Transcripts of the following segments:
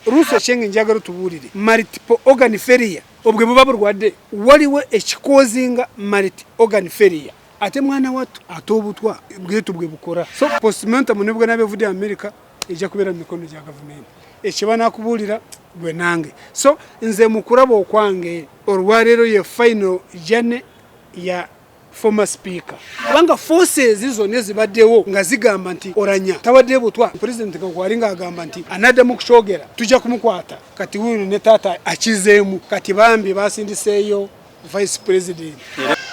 ruso chenge njagalo tuburire multiple organ failure obwe buba burwadde waliwe ekikozinga multiple organ failure ate mwana watu atobutwa bwetu bwe bukora so postmortem nibwo nabevude America ejja kubera mikono ya government ekibana kubulira bwe nange so nze mukurabo okwange olwarero ye final jane ya former speaker banga forces izo nezibaddewo nga zigamba nti Oulanyah tawadde Butwa president kakwalinga agamba nti anadda mu kushogera tujja kumukwata kati huyu ne Taata akizeemu kati bambi basindiseeyo vice president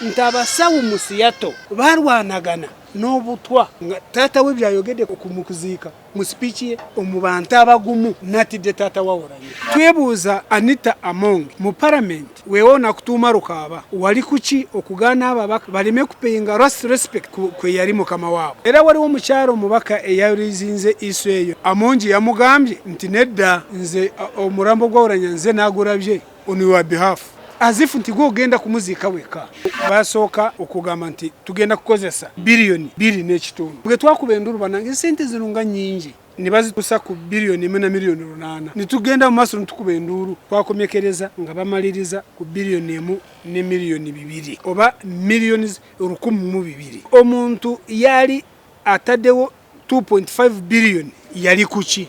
ntabasawu musiyato barwanagana n'Obutwa nga Taata we byayogedde okumukuziika mu speech ye omubantu abagumu natidde Taata wa Oulanyah twebuuza Anita Among mu parliament weewona kutuuma Rukaba wali kuki okugaana ababaka baleme kupeyinga respect kwe yali mukama waabo era waliwo omukyalo omubaka eyalizinze isu eyo Amongi yamugambye nti nedda nze omurambo gwa Oulanyah nze nagulabye on your behalf azifu nti gogenda kumuzika weka basoka okugamba nti tugenda kukozesa billion 2.5 bwe twakuba enduru banange sente zirunga nyingi nibazitusa ku billion 1.8 nitugenda mu maso ntukuba enduru twakomyekereza nga bamaliriza ku billion 1 ne million 2 oba millions 1,200 omuntu yali ataddewo 2.5 billion yali kuki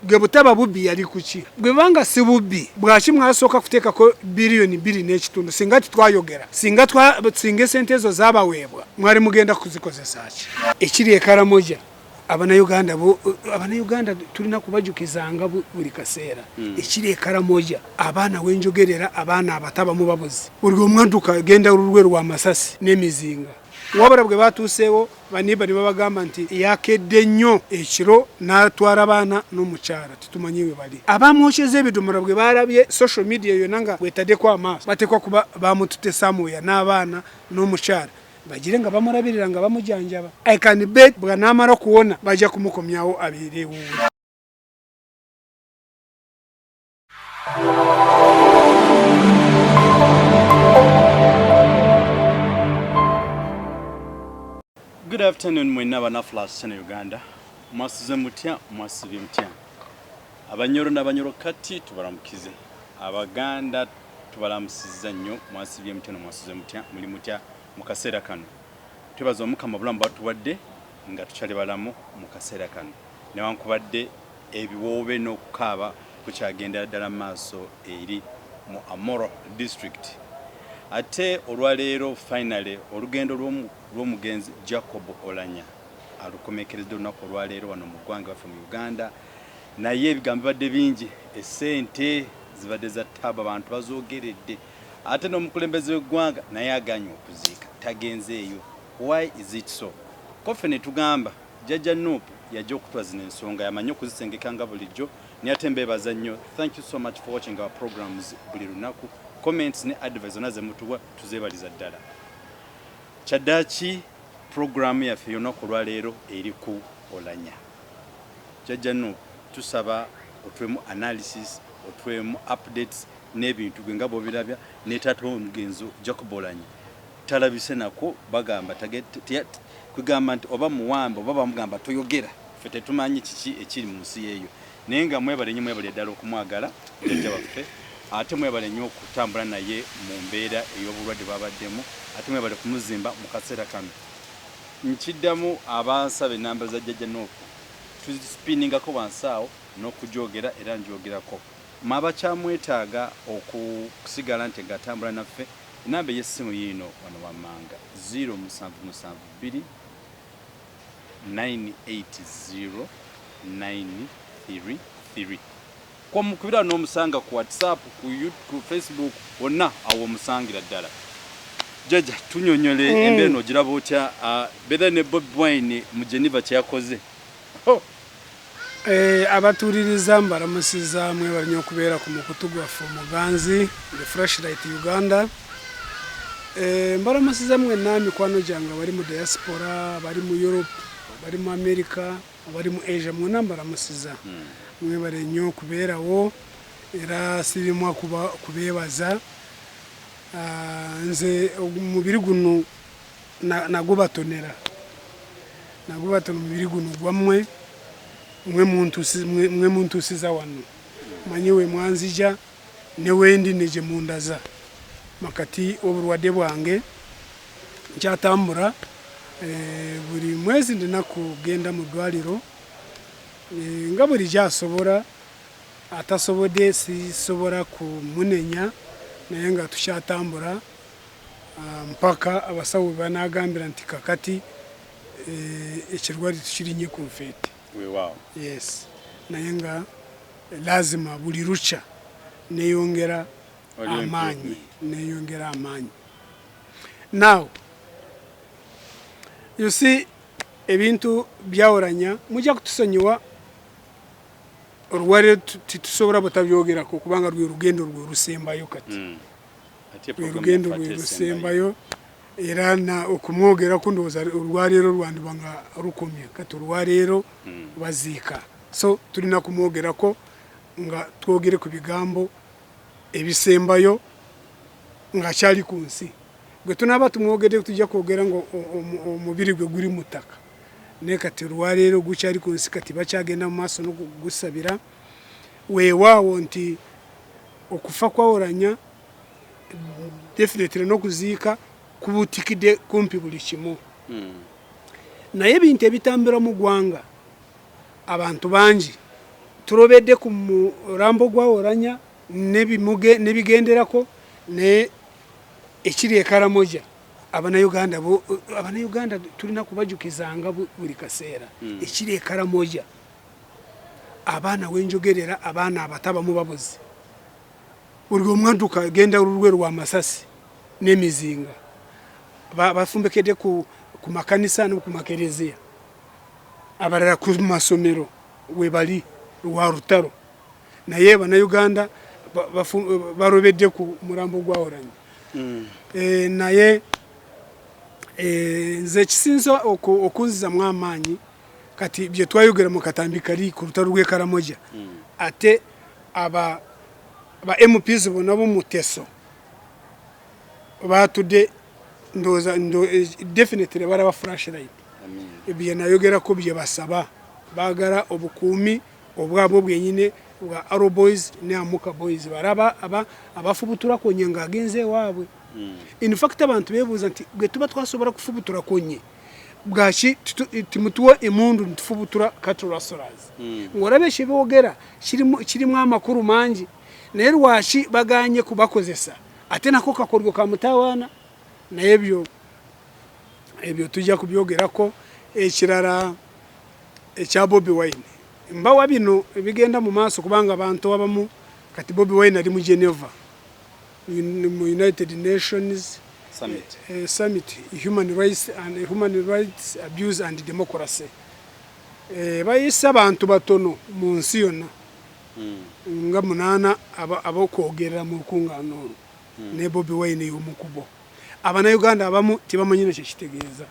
gwe butaba bubbi yali kuki gwe banga si bubbi bwaki mwasoka kuteeka ko billion 2.5 singa twayogera singa sente ezo zabaweebwa mwali mugenda kuzikozesa ki ekiri ekaramoja Uganda tulina kubajukizanga buli kaseera ekiri ekaramoja abaana wenjogerera abaana abataba mu babuzi buli omwanduka genda olulwe rwa masasi n'emizinga wabara bwe batuseewo baniba nibabagamba nti yakedde nnyo ekiro natwara abaana n'omukyala tutumanyiwe bali abamwokyeza ebidomora bwe barabye social media yonanga bwetaddeko amaaso batekwa kuba bamututesamuya n'abaana n'omukyala bagire nga bamurabirira nga bamujanjaba I can bet bwa namara kuwona bajja kumukomyawo abirewo Good afternoon, mwena bana Flash Channel Uganda. Mwasize mutya, mwasibe mutya. Abanyoro n'abanyoro kati tubaramukize. Abaganda tubaramusiza nnyo, mwasibe mutya no mwasize mutya, muli mutya mukasera kano. Tubaza omukama bulamu batuwadde nga tukyali balamu mukasera kano. Newankubadde ebiwoobe n'okukaaba kukyagenda ddala maaso eri mu Amoro district. Ate olwaleero finally olugendo lw'omugenzi Jacob Oulanyah alukomekerezza olunaku olwaleero wano mu ggwanga waffe mu Uganda naye ebigambo bibadde bingi essente zibadde za ttaba abantu bazoogeredde ate n'omukulembeze w'eggwanga naye aganye okuziika tagenzeeyo why is it so kofe ne tugamba Jajja NUP yajja okutwazina ensonga yamanyi okuzisengekanga bulijjo naye ate mbeebaza nnyo. Thank you so much for watching our programs buli lunaku. Comments ne advice onaze mutuwa tuzebaliza ddala. Kyaddaaki program yaffe y'olunaku olwaleero eri ku Oulanyah. Jajja NUP tusaba otwemu analysis otwemu updates n'ebintu gwe nga bw'obirabya ne Taata omugenzi Jacob Oulanyah talabise nako bagamba kugamba nti oba muwambe oba bamugamba toyogera ffe tetumanyi kiki ekiri mu nsi yeeyo naye nga mwebale nnyo mwebale ddala okumwagala Jajja waffe ate mwebale nnyo okutambula naye mu mbeera ey'obulwadde bwabaddemu ate mwebale kumuzimba mu kaseera kano. Nkiddamu abansaba ennamba za Jajja NUP tuzispiningako wansi awo n'okujogera era njogerako mwabakyamwetaaga okusigala nti ngatambula naffe enamba y'essimu yiino wano wammanga 0772 980 933 kwa mukubira n'omusanga ku WhatsApp ku Facebook wonna awo omusangira ddala. Jajja tunyonyole embeera n'ogiraba otya beera ne Bwebwata mu Geneva kyeyakoze abatuliriza mbalamusiza mwebali nnyo okubeera ku mukutu gwaffe omuganzi the Flashlight Uganda. Mbalamusiza mwenna mikwano gyange bali mu diaspora bali mu Europe bali mu America bali mu Asia mwena mbalamusiza mwebale nnyo okubeerawo era sirimu kubeebaza nze omubiri guno nagubatonera mubiri guno gwammwe mwe muntu siza wano manyiwe mwanzija ne wendi neje mundaza makati oburwadde bwange nkyatambura buri mwezi ndina kugenda mu ddwaliro nga buli gyasobora atasobodde sisobora kumunenya naye nga tukyatambura mpaka abasawo banagambira nti kakati ekirwadde tukirinye ku nfeete. Yes, naye nga lazima buli lucha neyongera amaanyi. Now you see ebintu bya Oulanyah mujja kutusonyiwa olwaliro titusobora butabyogerako kubanga rwe rugendo rwe rusembayo kati rugendo rwe rusembayo era na okumwogera kundoza olwaliro rwandibanga rukomye kati olwaliro baziika so tulina kumwogerako nga twogere ku bigambo ebisembayo nga kyali ku nsi gwe tunaba tumwogere tujja kwogera ngo omubiri gwe guri mutaka ne kati olwaliro gukyali ku nsi kati bakyagenda mu maaso n'okugusabira weewaawo nti okufa kwa Oulanyah definitely n'okuziika kubutikidde kumpi buli kimu naye ebintu ebitambira mu ggwanga abantu bangi turobedde ku murambo gwa Oulanyah nebigenderako ne ekiri ekaramoja Abanauganda tulina kubajukizanga buli kaseera ekiri ekaramoja abaana wenjogerera abaana abataba mu babuzi buli omwanduka agenda olulwe lwa masasi n'emizinga bafumbekedde ku makanisa no ku makereziya abalala ku masomero we bali lwa rutaro naye Abanauganda barobedde ku murambo gwa Oulanyah naye nze kisinza okunziza mu amaanyi kati bye twayogera mu katambi kali ku rutaro rw'ekaramoja ate aba MPs bona bo muteso batude ndoza definitely baraba flashlight ebye nayogera ko bye basaba bagara obukuumi obwabo bwenyine bwa Arrow Boys ne Amuka Boys baraba abafubutura konye nga agenze waabwe in fact abantu bebuza nti gwe tuba twasobora kufubutura konye bwashi timutuwa emundu ntufubutura katura soraz ngorabe shibogera kirimo amakuru manji naye rwashi baganye kubakozesa ate nako kakoryo ka mutawana na ebyo tujja kubyogerako ekirara ekya Bobi Wine mbawa bino ebigenda mu maaso kubanga abantu abamu kati Bobi Wine ali mu Geneva mu United Nations Summit Human Rights Abuse and Democracy bayisa abantu batono mu nsi yonna nga munana abokwogerera mu kungano ne Bobi Wine y'omukubo Abanauganda abamu tibamanyina kyekitegeeza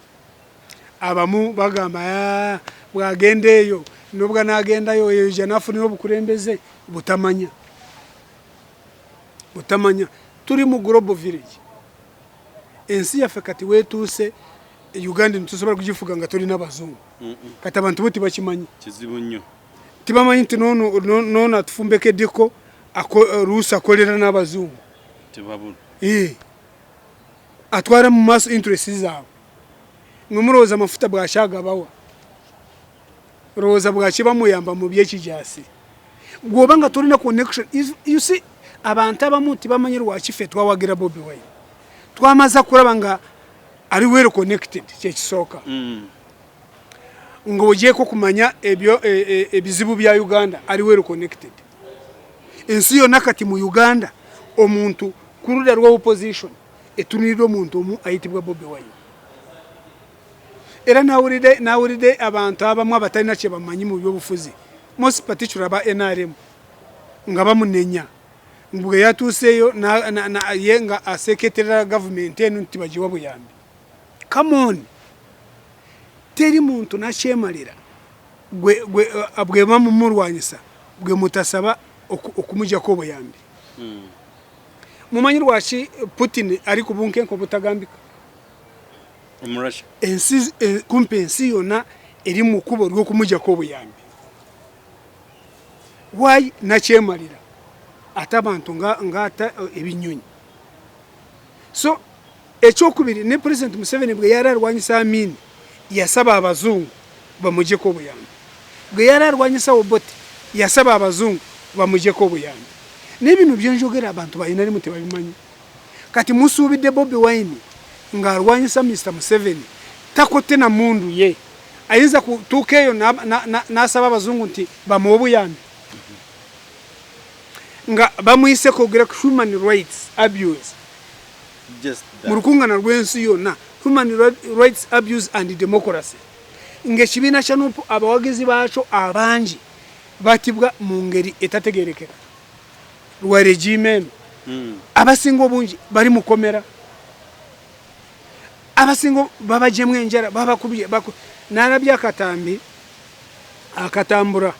abamu bagamba bwagendeeyo nubwo nagendayo eyo janafunira obukulembeze butamanya turi mu global village ensi yaffe kati wetuuse Uganda nitusobola kugifuga nga tuli n'abazungu kati abantu bo tibakimanyi kizibu nnyo tibamanyi nti nono atufumbekeddeko ruusa akolera n'abazungu tibabula atwara mu maaso interest zaabwe ng'omulowooza amafuta bw'akyagabawa lowooza bw'akibamuyamba mu byekijasi gwoba nga tolina connection you see abantu abamu tibamanyi lwaki twawagira Bobi Wine twamaza kulaba nga ali well connected kyekisooka ng'ogyeko kumanya ebyo ebizibu bya Uganda ali well connected ensi yonna kati mu Uganda omuntu ku ludda lwa opposition etunirira omuntu omu ayitibwa Bobi Wine era nawulidde abantu abamu abatalina kye bamanyi mu byobufuzi most particular ba NRM nga bamunenya mbwe yatuuseeyo ye nga aseketerera government eno nti bagiwa buyambi come on teri muntu nakyemalira bwe bamumulwanyisa bwe mutasaba okumujjako obuyambi mumanyi lwaki Putin ari ku bunkenko butagambika kumpi ensi yonna eri mu kkubo ly'okumujjako obuyambi why nakyemalira ate abantu ngata ebinyonyi. So ekyokubiri ne President Museveni bwe yari arwanyisa Amin yasaba abazungu bamujeko obuyambi, bwe yari arwanyisa Obote yasaba abazungu bamujeko obuyambi. N'ebintu byenjogera abantu balina limu tebabimanyi. Kati musuubidde Bobi Wine ng'arwanyisa Mr. Museveni takote na mundu ye ayinza kutuuka eyo n'asaba abazungu nti bamuwe obuyambi nga bamuyise kwogera ku human rights abuse mu lukuŋŋaana lw'ensi yonna, human rights abuse and democracy. Ng'ekibiina kya NUP abawagizi baakyo abangi batibwa mu ngeri etategeerekera lwa regime eno. Abasinga obungi bali mu komera, abasinga babajemu enjala babakubye n'alabye akatambi akatambura.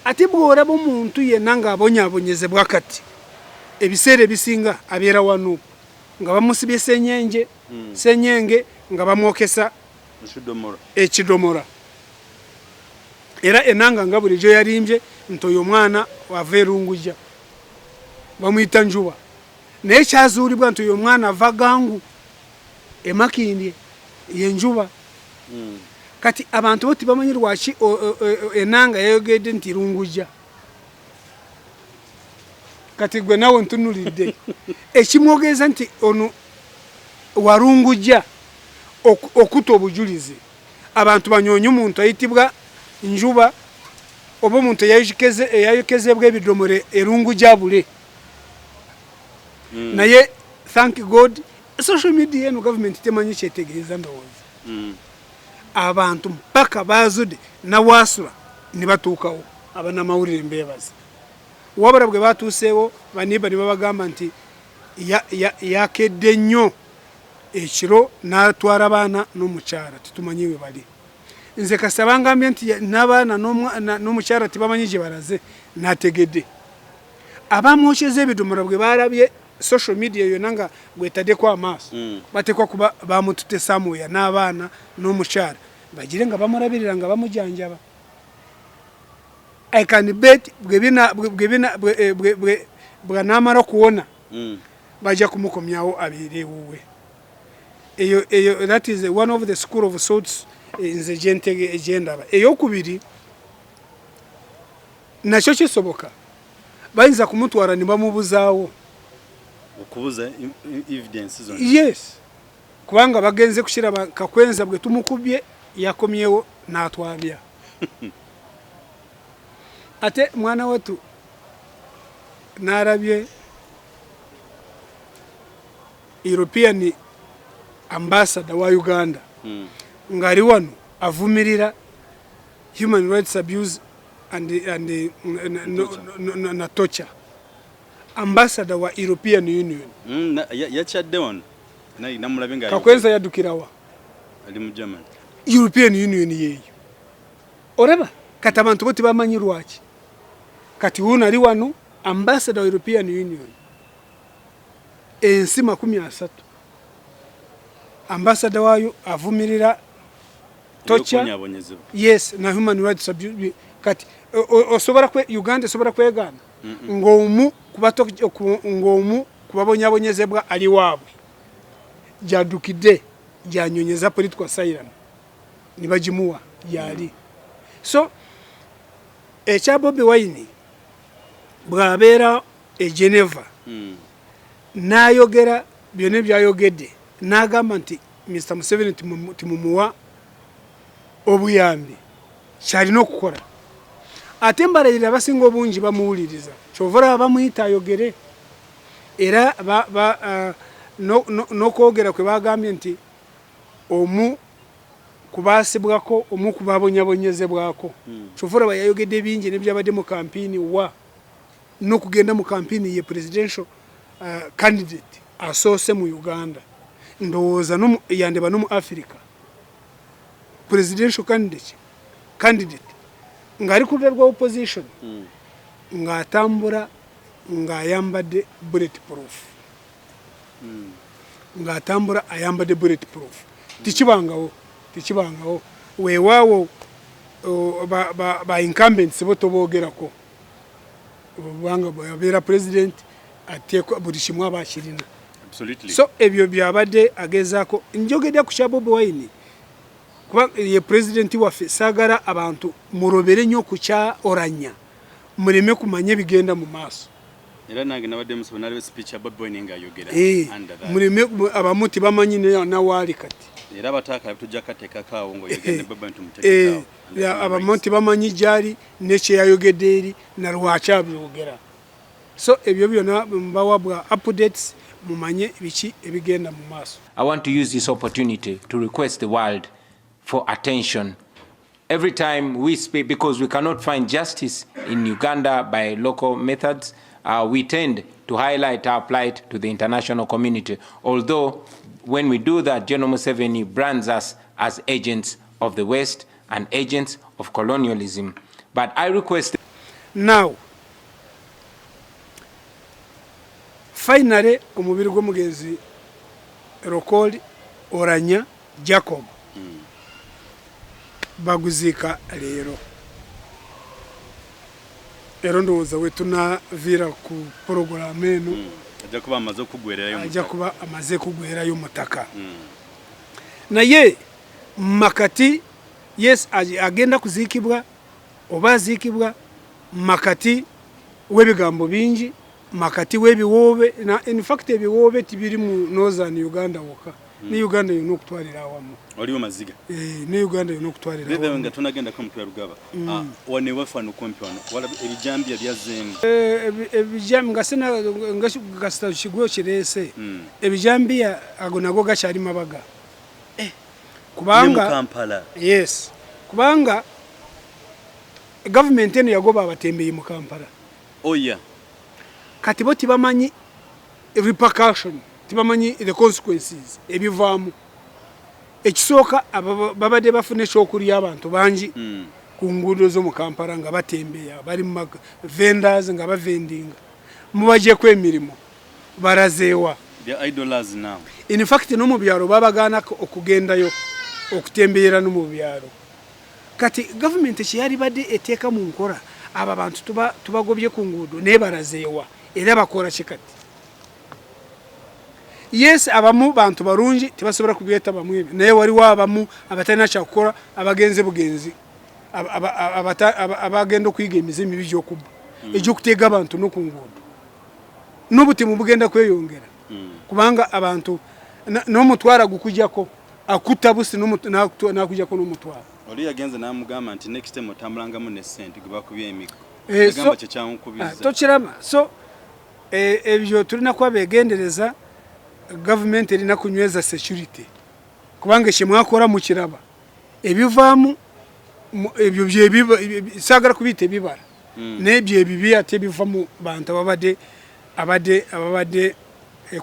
Ate bw'olaba omuntu yenna ng'abonyaabonyezebwa kati ebiseera ebisinga abeera wa NUP nga bamusibye senyenge nga bamwokesa ekidomora. Era enanga nga bulijjo yalimbye nti oyo omwana wava erungujja bamuyita njuba, naye kyazuulibwa nti oyo omwana ava gangu emakindye yenjuba. Kati abantu bo tibamanyi lwaki enanga yayogedde nti rungujja. Kati gwe nawe ntunulidde ekimwogeza nti ono warungujja okuta obujulizi abantu banyoonye omuntu ayitibwa njuba oba omuntu eyayokezebwa ebidomore erungujja bule. Naye thank God social media eno government temanyi kyetegeeza ndowooza. Abantu mpaka bazude na wasula ne batuukawo abanamawulire mbeebaza. Wabula bwe batuuseewo baniba ne babagamba nti yakedde nnyo ekiro n'atwala abaana n'omukyala titumanyi we bali. Nze kasaba ngambye nti n'abaana n'omukyala tibamanyi gye balaze n'ategedde. Abamwokyeza ebidomora bwe balabye social media yonna nga gwetaddeko amaaso batekwa kuba bamutute Samuya n'abaana n'omukyala bagire nga bamulabirira nga bamujanjaba. I can bet bw'anaamala kuwona bajja kumukomyawo abeere ewuwe. Eyo that is one of the school of thoughts nze gyendaba. Eyokubiri nakyo kisoboka bayinza kumutwala ne bamubuzaawo okubuza evidence zonna. Yes, kubanga bagenze kukiraba kakwenza bwe tumukubye yakomyewo n'atwabya. Ate mwana wetu n'alabye European ambassador wa Uganda ng'ali wano avumirira human rights abuse and torture. Ambassador wa European Union yakyadde wano namulabe nga kakwenza yaddukirawa ali mu Germany. European Union yeeyo olaba kati abantu bo tibamanyi lwaki. Kati wuno ali wano ambassador wa European Union ensi 30 ambassador wayo avumirira torture. Yes, na human rights abuse. Kati osobola Uganda esobola kwegana ng'omu kubabonyabonyezebwa ali waabwe gy'addukidde gy'anyonyeza political asylum ne bagimuwa gy'ali. So ekya Bobi Wine bw'abeera e Geneva n'ayogera byonna byayogedde n'agamba nti Mr. Museveni timumuwa obuyambi kyalina okukola. Ate mbalayira abasinga obungi bamuwuliriza kyovula bamuyita ayogere era n'okwogera kwe bagambye nti omu kubaasibwako omu kubabonyabonyezebwako kyovula bayayogedde bingi nebyabadde mu kampiini wa n'okugenda mu kampiini ye presidential candidate asoose mu Uganda ndowooza yandeba no mu Africa presidential candidate ng'ali ku lulwe lwa opposition ng'atambula ng'ayambadde bulletproof. Ng'atambula ayambadde bulletproof. Tikibangawo weewaawo ba incumbents bo toboogerako obwanga bwabera president atekwa buli kimwe abakirina. Absolutely. So ebyo byabadde agezaako njogedde ku Bobi Wine kuba ye president waffe saagala abantu murobere nnyo ku kya Oulanyah muleme kumanya bigenda mu maaso. Era nange nabadde musoma naliwe speech ya Bobi Wine ng'ayogera under that. Muleme abamu tebamanyi na waali kati. Era bataaka tujja kateekakaawo ng'oyogedde Bobi Wine tumuteekekaawo. Abamu tebamanyi gyali n'ekye yayogedde eri na lwaki abyogera. So ebyo byonna mbawa bwa updates mumanye biki ebigenda mu maaso. I want to use this opportunity to request the world for attention. Every time we speak, because we cannot find justice in Uganda by local methods, we tend to highlight our plight to the international community. Although when we do that, General Museveni brands us as agents of the West and agents of colonialism. But I request... Now, finally, omubiri gw'omugenzi Rokoli Oulanyah Jacob baguzika leero. Ero ndowooza we tunaviira ku porogaramu eno ajja kuba amaze kugwerayo mutaka. Naye makati yes agenda kuziikibwa oba aziikibwa makati w'ebigambo bingi makati w'ebiwoobe na in fact ebiwoobe tibiri mu Northern Uganda wokka ne Uganda yonna okutwalira awamu. Oliwo maziga ne Uganda yonna okutwalira awamu. Bebe nga tunagenda ko mu Byarugaba wane wafano kumpi wano wala ebijambya byazeemu ebijambi nga sena nga gasita kigwo kireese ebijambya ago nago gakyali mabaga kubanga Kampala. Yes kubanga government eno yagoba abatembeye mu Kampala. Oya kati bo tibamanyi repercussion tibamanyi the consequences ebivaamu. Ekisooka babadde bafune ekyokulya abantu bangi ku nguudo zo mu Kampala nga batembeya bali mu vendors nga bavendinga mubajjeko emirimu barazeewa. The idlers now. In fact no mu byalo babagaana okugendayo okutembeera no mu byalo. Kati government kyali badde eteeka mu nkola aba bantu tubagobye ku nguudo ne barazeewa era bakola kikati. Yes abamu bantu barungi tibasobola kubyeta bamwe naye waliwo abamu abatalina kyakukola abagenze bugenzi abagenda okuyiga emizimi by'okuba egy'okuteega abantu n'oku nguudo n'obutemu bugenda kweyongera kubanga abantu n'omutwala gukujjako akutta busi n'akujjako n'omutwala. Oli yagenze n'amugamba nti next time otambulangamu ne ssente gwe bakubye emigo agamba kye kyamukubiza tokiraba. So ebyo tulina kuba beegendereza. Government erina kunyweza security kubanga kyemwakora mu kiraba ebivaamu ebyo saagala kubiyita ebibala n'ebyo ebibi ate biva mu bantu ababadde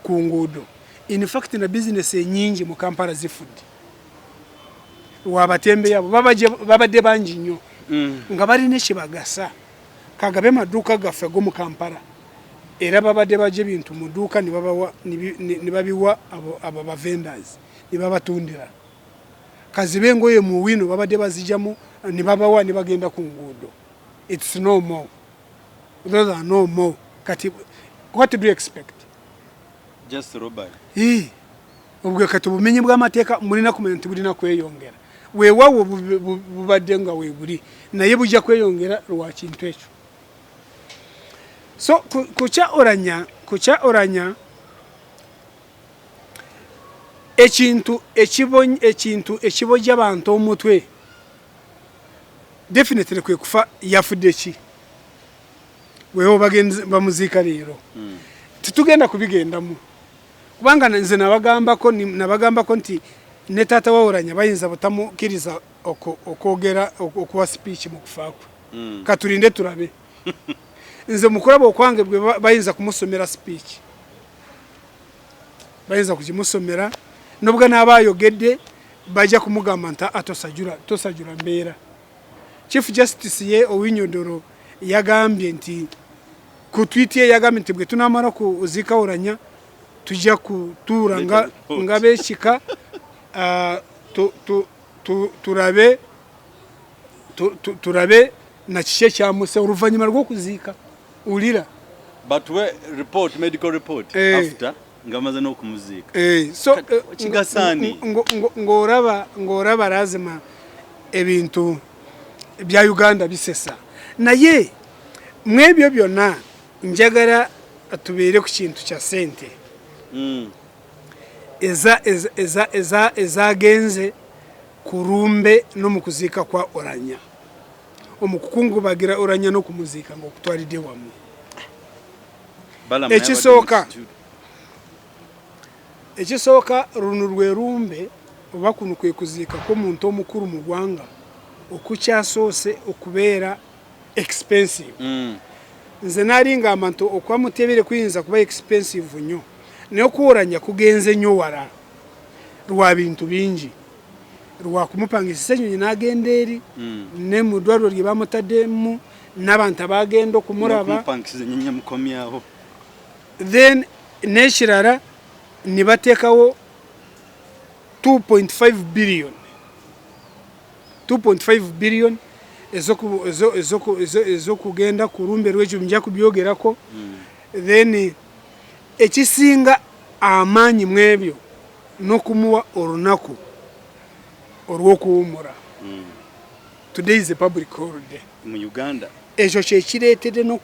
ku nguudo. In fact na business enyingi mu Kampala zifudde wabatembe yabo babadde bangi nnyo nga balina ekibagasa kagabe maduuka gaffe go mu Kampala era babadde baje bintu mu duuka ne babiwa abo ba vendors ne babatundira kazibe ngoye mu wino babadde bazijjamu ne babawa ne bagenda ku nguudo. It's no more. Those are no more. Kati what do you expect? Just robbery. Ubwo kati bumenyi bw'amateeka mulina kumenya nti bulina kweyongera weewawo bubadde nga weebuli naye bujja kweyongera lwa kintu ekyo. So kucha Oulanyah ekintu ekibojja abantu omutwe definitely kwe kufa yafudde ki weewo bagenzi bamuziika leero titugenda kubigendamu kubanga nze nabagambako nti ne taata wa Oulanyah bayinza butamukiriza okwogera okuwa speech mu kufa kwe katulinde tulabe. Nze mukulaba okwange bwe bayinza kumusomera speech bayinza kukimusomera nobwa n'abayogedde bajja kumugamba nti tosajula mbeera. Chief Justice ye Owinyodoro yagambye nti ku tweet ye yagambye nti bwe tunamara kuziika Oulanyah tujja kutuura nga beekika turabe na kiki ekyamuse oluvannyuma lw'okuziika ulira but we report medical report after ngamaze no kumuzika so kigasani ngoraba lazima ebintu bya Uganda bisesa naye mwebyo byonna njagala atubere ku kintu kya sente eza genze kurumbe no mukuzika kwa Oulanyah omukukungubagira Oulanyah no kumuzika ngo kutwalide wamu ekisoka runo rwerumbe oba kuno kwe kuzika ko muntu omukuru mu gwanga okukyasose okubera expensive nze nalinga amantu okwamutebere kuyinza kuba expensive nyo nayo kuoranya kugenze nyo wara rwa bintu bingi rwa kumupangisa enyo nagenderi ne mudwaro rye bamutademu n'abantu abagendo kumuraba kumupangisa nyenye mukomyaho then neshirara nibatekawo 2.5 billion 2.5 billion ezo kugenda kurumbe rwejo mjja kubyogerako then ekisinga amanyi mwebyo nokumuwa orunaku orwokuumura today is a public holiday mu Uganda ekyo kyekireetedde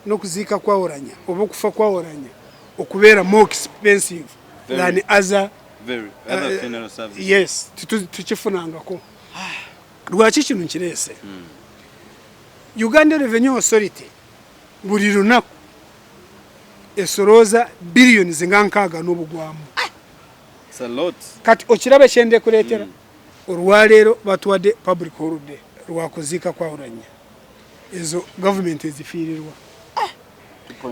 nokuzika kwa Oulanyah oba okufa kwa Oulanyah okubeera more expensive than other funeral services. Yes, tukifunangako lwaki kino nkirese Uganda Revenue Authority buli lunaku esoroza billions nga 6 n'obugwamu kati okirabe kyende kuleetera olwaleero batwadde public holiday lwakuzika kwa Oulanyah ezo government ezifiirirwa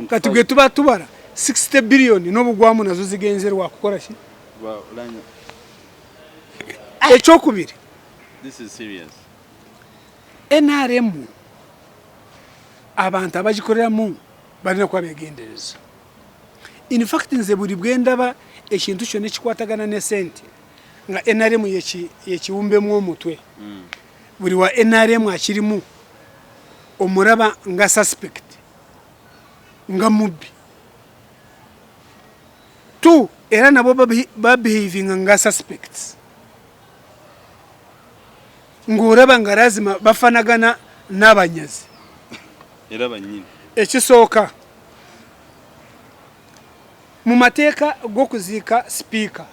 kati gwe tuba tubara 60 billion n'obugwamu nazo zigenzerwa kukola ki Oulanyah ekyokubiri this is serious NRM abantu abagikoreramu balina kuba begendereza in fact nze buli bwendaba ekintu kyonna ekikwatagana ne sente nga NRM yekiwumbemu omutwe buli wa NRM akirimu omuraba nga suspect nga mubbi tu era nabo behaving nga suspects ngoraba nga lazima bafanagana n'abanyazi era banyini ekisooka mu mateeka g'okuziika speaker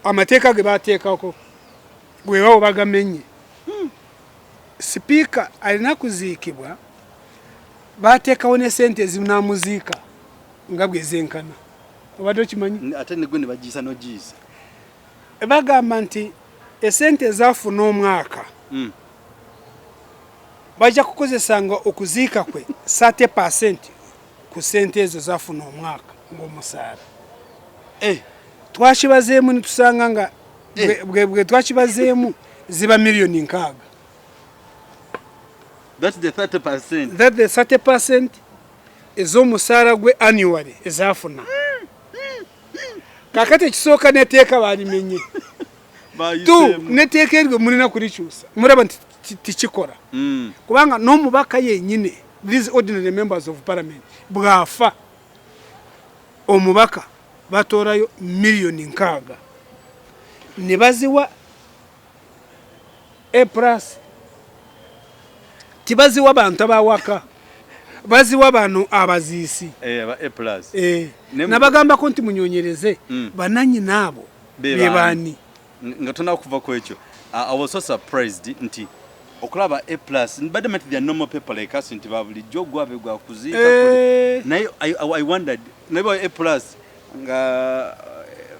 amateeka ge bateekako gwebawo bagamenye speaker alina kuziikibwa bateekawo ne sente ezinamuziika nga bwezenkana obadde okimanyi ate negwe ne bagiisa nogiisa bagamba nti esente ezafuna omwaka bajja kukozesanga okuziika kwe 30% ku sente ezo zafuna omwaka ng'omusaala twakibazeemu nitusanga nga bwe twakibazeemu ziba miliyoni 6. That's the 30%. That the 30% ez'omusaala gwe annually ezafuna kakati ekisooka neteeka balimenye tu neteeka eryo mulina kulikyusa muraba nti tikikola kubanga n'omubaka yennyine these ordinary members of parliament bwafa omubaka batoorayo miliyoni 6 ne baziwa A+ tibaziwa bantu abawaka baziwa bano abaziisi A+. Nabagambako nti munyonyereze bananyi naabo bebani nga tona kuva ku ekyo I was so surprised nti okulaba A+ but they are normal people like us nti babulijjo gwabe gwa kuzika naye I wondered naye A+ nga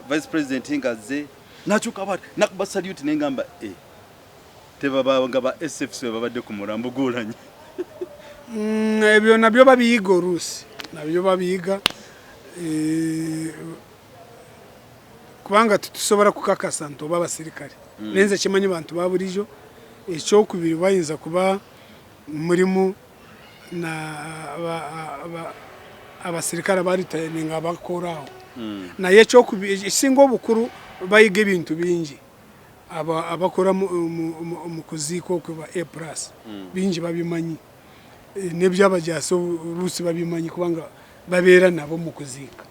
vice president ngaze nachuka abantu nakuba salute nengamba tebaba nga ba SFC babadde ku murambo gw'Oulanyah ebyo nabyo babiyiga oluusi nabyo babiyiga kubanga tusobola kukakasa nti oba abasirikale nenze kimanyi bantu babulijo ekyokubiri bayinza kuba mulimu na abasirikale baritayininga abakoraawo naye ekyokubiri ekisinga obukulu bayiga ebintu bingi abakora mu kuziika okuba A+ bingi babimanyi nebyabajasa rusi babimanyi kubanga babeera nabo mu kuziika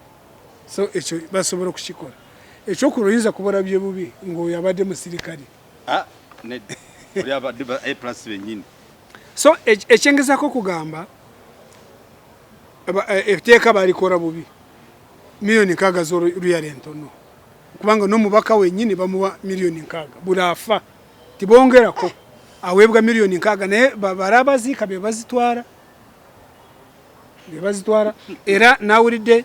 so ekyo basobola okukikola ekyo kuloyinza kubora bye bubi ngo yabadde musirikali ne uli abadde ba A+ benyini so ekyengezako kugamba ebiteeka balikora bubi milioni 6 z'oluyale ntono kubanga n'omubaka wenyini bamuwa milioni 6 bulafa tibongerako awebwa milioni 6 naye barabaziika bebazitwara era nawulidde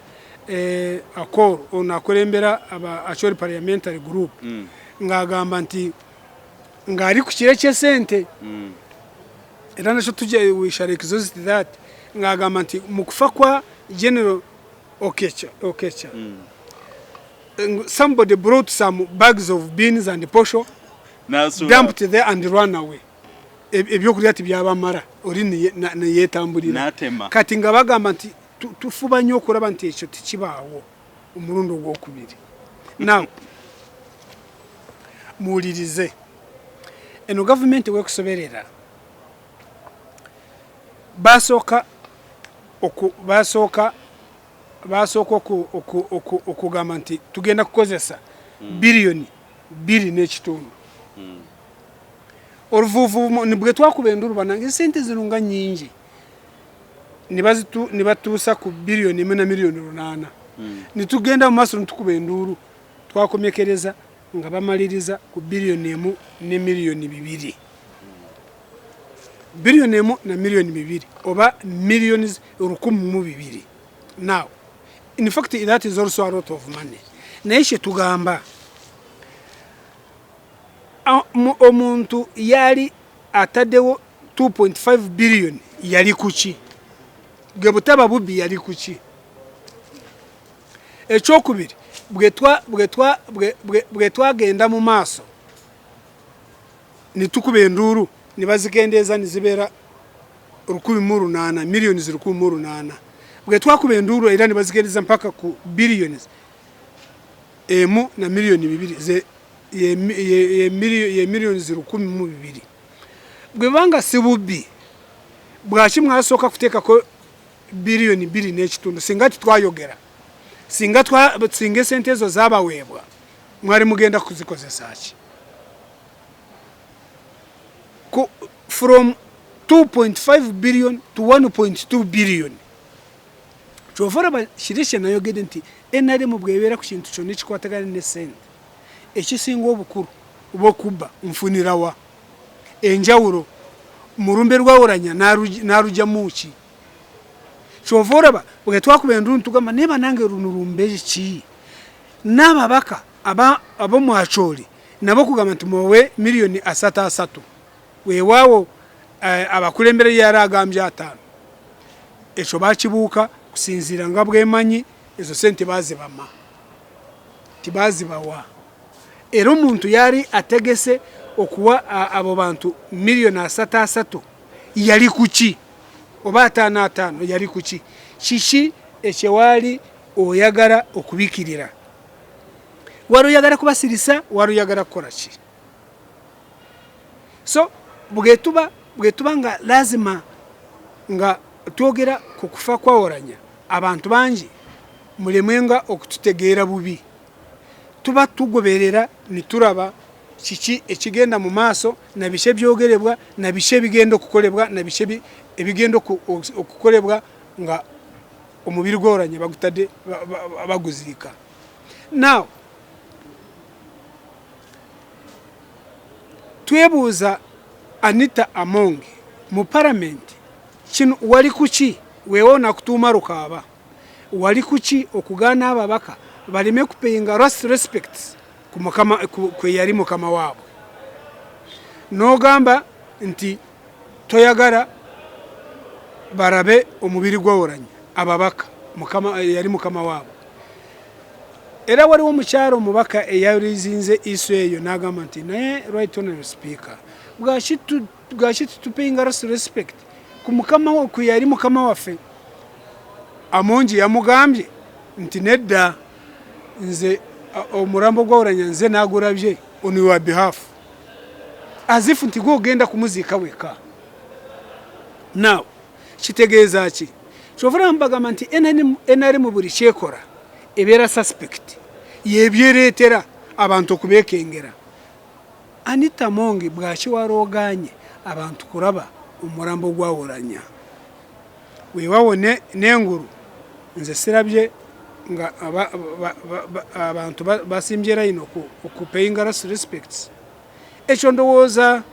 akoro ono akulembera acholi parliamentary group ng'agamba nti ng'ali ku kire ky'esente era nakyo we shall exhaust that ng'agamba nti mu kufa kwa General Okecha somebody brought some bags of beans and posho dumped there and run away ebyokulya tibyabamara oli neyetambulira kati nga bagamba nti tufuba nnyo okulaba nti ekyo tikibaawo omulundi ogwokubiri now muwulirize eno gavumenti wekusoberera basooka okugamba nti tugenda kukozesa biliyoni 2.5 oluvuuvu bwe twakuba enduru banange sente zino nga nnyingi ne batuusa ku biliyoni 1 na miliyoni 8 nitugenda mu maaso nitukuba enduru twakomyekereza nga bamaliriza ku biliyoni 1 ne miliyoni 2 biliyoni 1 na miliyoni 2 oba millions 1,200 now in fact that is also a lot of money naye tugamba omuntu yali ataddewo 2.5 billion yali kuki gwe butaba bubbi yali kuki ekyokubiri bwe twagenda mu maaso nitukuba enduru nibazikendeeza nizibeera 1,800 million 1,800 bwe twakuba enduru era nibazikendeeza mpaka ku billions 1 na miliyoni 2 ye millions 1,200 bwe banga si bubbi bwaki mwasooka kuteekako biliyoni 2.5 singa twayogera singa sente ezo zaabaweebwa mwali mugenda kuzikozesa ki from 2.5 billion to 1.2 billion kyovora bashirishe nayogede nti NRM bwebeera ku kintu kyonna ekikwatagana ne sente ekisinga obukulu obw'okubba nfunirawa enjawulo mulumbe rwa Oulanyah narujja muki kyovora bwe twakuba enduru tugamba neba nange runulumbe ki n'ababaka abo mu Acholi nabo kugamba nti mwowe miliyoni 3 weewaawo abakulembere yari agambye 5 ekyo bakibuuka kusinziira nga bwemanyi ezo sente bazibama tibazibawa era omuntu yari ategese okuwa abo bantu miliyoni 3 yali kuki oba 5 yali kuki kiki ekyewali oyagala okubikirira wari oyagala kubasirisa wari oyagala kukola ki so bwetuba nga lazima nga twogera ku kufa kwa Oulanyah abantu bangi mulemwenga okututegeera bubi tuba tugoberera nituraba kiki ekigenda mu maaso na bishe byogerebwa na bishe bigenda okukolebwa na bishe ebigenda okukolebwa nga omubiri gwa Oulanyah bagutadde baguziika now twebuuza Anita Among mu parliament kino wali kuki weewona kutuuma Rukaaba wali kuki okugaana ababaka balime kupeyinga respect kwe yali mukama waabwe n'ogamba nti toyagala barabe omubiri gwa Oulanyah ababaka yali mukama waabwe era waliwo omukyalo omubaka eyalizinze isu eyo n'agamba nti naye right honorable speaker bwaki tutupeyinga respect ku mukama kwe yali mukama waffe Amongi yamugambye nti nedda nze omurambo gwa Oulanyah nze nagurabye on your behalf as if nti gwogenda kumuziika weka now kitegeeza ki kyovura mbagamba nti NRM buli kyekora ebeera suspect yebyereetera abantu okubeekengera. Anita Mongi bwaki warooganye abantu kuraba omurambo gwa Oulanyah weewawo n'enguru nze sirabye nga abantu basimbye layino okupayinga respects. Ekyo ndowooza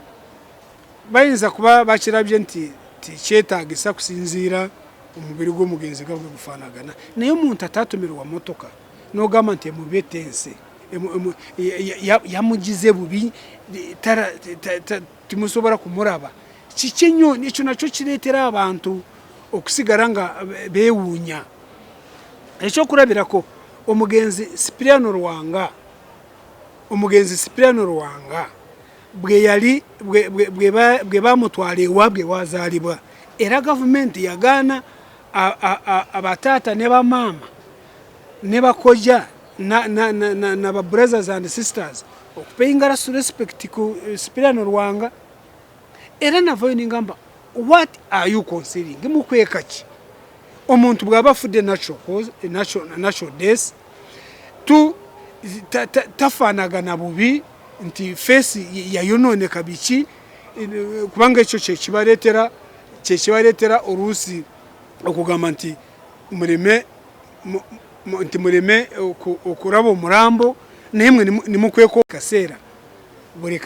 bayinza kuba bakirabye nti kyetaagisa kusinziira omubiri gw'omugenzi gabwe gufaanagana naye omuntu ataatumirwa motoka n'ogamba nti emubetense yamugize bubi timusobola kumuraba kiki nnyo ekyo nakyo kireetera abantu okusigala nga beewuunya. Ekyokulabirako omugenzi Sipiriano Lwanga bwe bamutwala ewaabwe wazaalibwa era gavumenti yagaana abataata ne bamaama ne bakojja na brothers and sisters okupayinga respect ku Sipiriano Lwanga era navayo ningamba what are you considering mukweka ki omuntu bwaba afudde natural death tafaanagana bubi nti face yayonooneka biki kubanga ekyo kyekibareetera oluusi okugamba nti muleme okuraba omurambo naye mwe nimukweka buli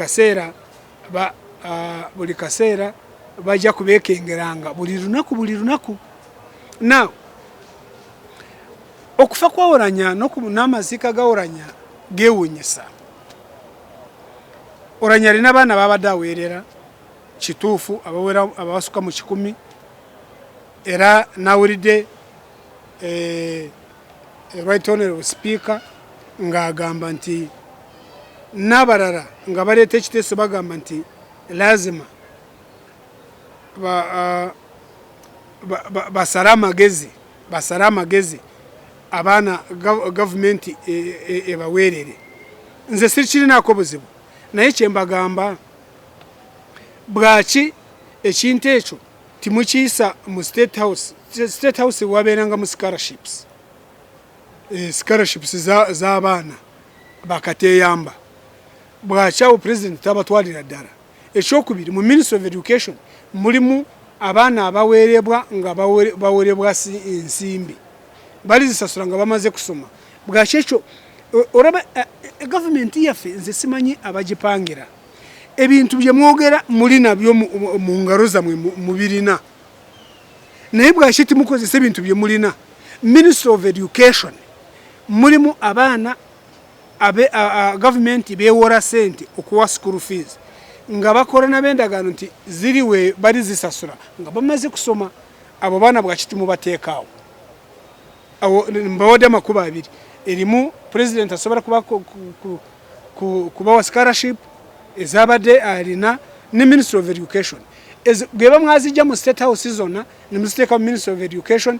kaseera bajja kubeekengeranga buli lunaku. Now okufa kwa Oulanyah n'amaziika ga Oulanyah geewuunyisa. Oulanyah alina abaana babadde aweerera kituufu abawasuka mu 100 era nawulidde right honorable speaker ng'agamba nti n'abalala nga baleeta ekiteeso bagamba nti lazima basale amagezi abaana gavumenti ebaweerere. Nze sirikirinaako buzibu naye kyembagamba bwaki ekintu ekyo timukiyisa mu state house wabeeranga mu scholarships z'abaana bakateeyamba bwaki awo president tabatwalira ddala. Ekyokubiri mu Ministry of Education mulimu abaana abaweerebwa nga baweerebwa ensimbi balizisasula nga bamaze kusoma. Bwaki ekyo olaba gavumenti yaffe nze simanyi abagipangira ebintu bye mwogera muli nabyo mu ngalo zammwe mubirina naye bwaki timukozesa ebintu bye mulina. Ministry of Education mulimu abaana gavumenti beewora sente okuwa school fees nga bakola n'abendagaano nti ziriwe balizisasula nga bamaze kusoma. Abo baana bwaki timubateekaawo? Awo mbawadde amakubo abiri. Erimu president asobola kubawa scholarship ezabadde alina ne Ministry of Education bweba mwazijja mu state house zonna nemuziteeka mu Ministry of Education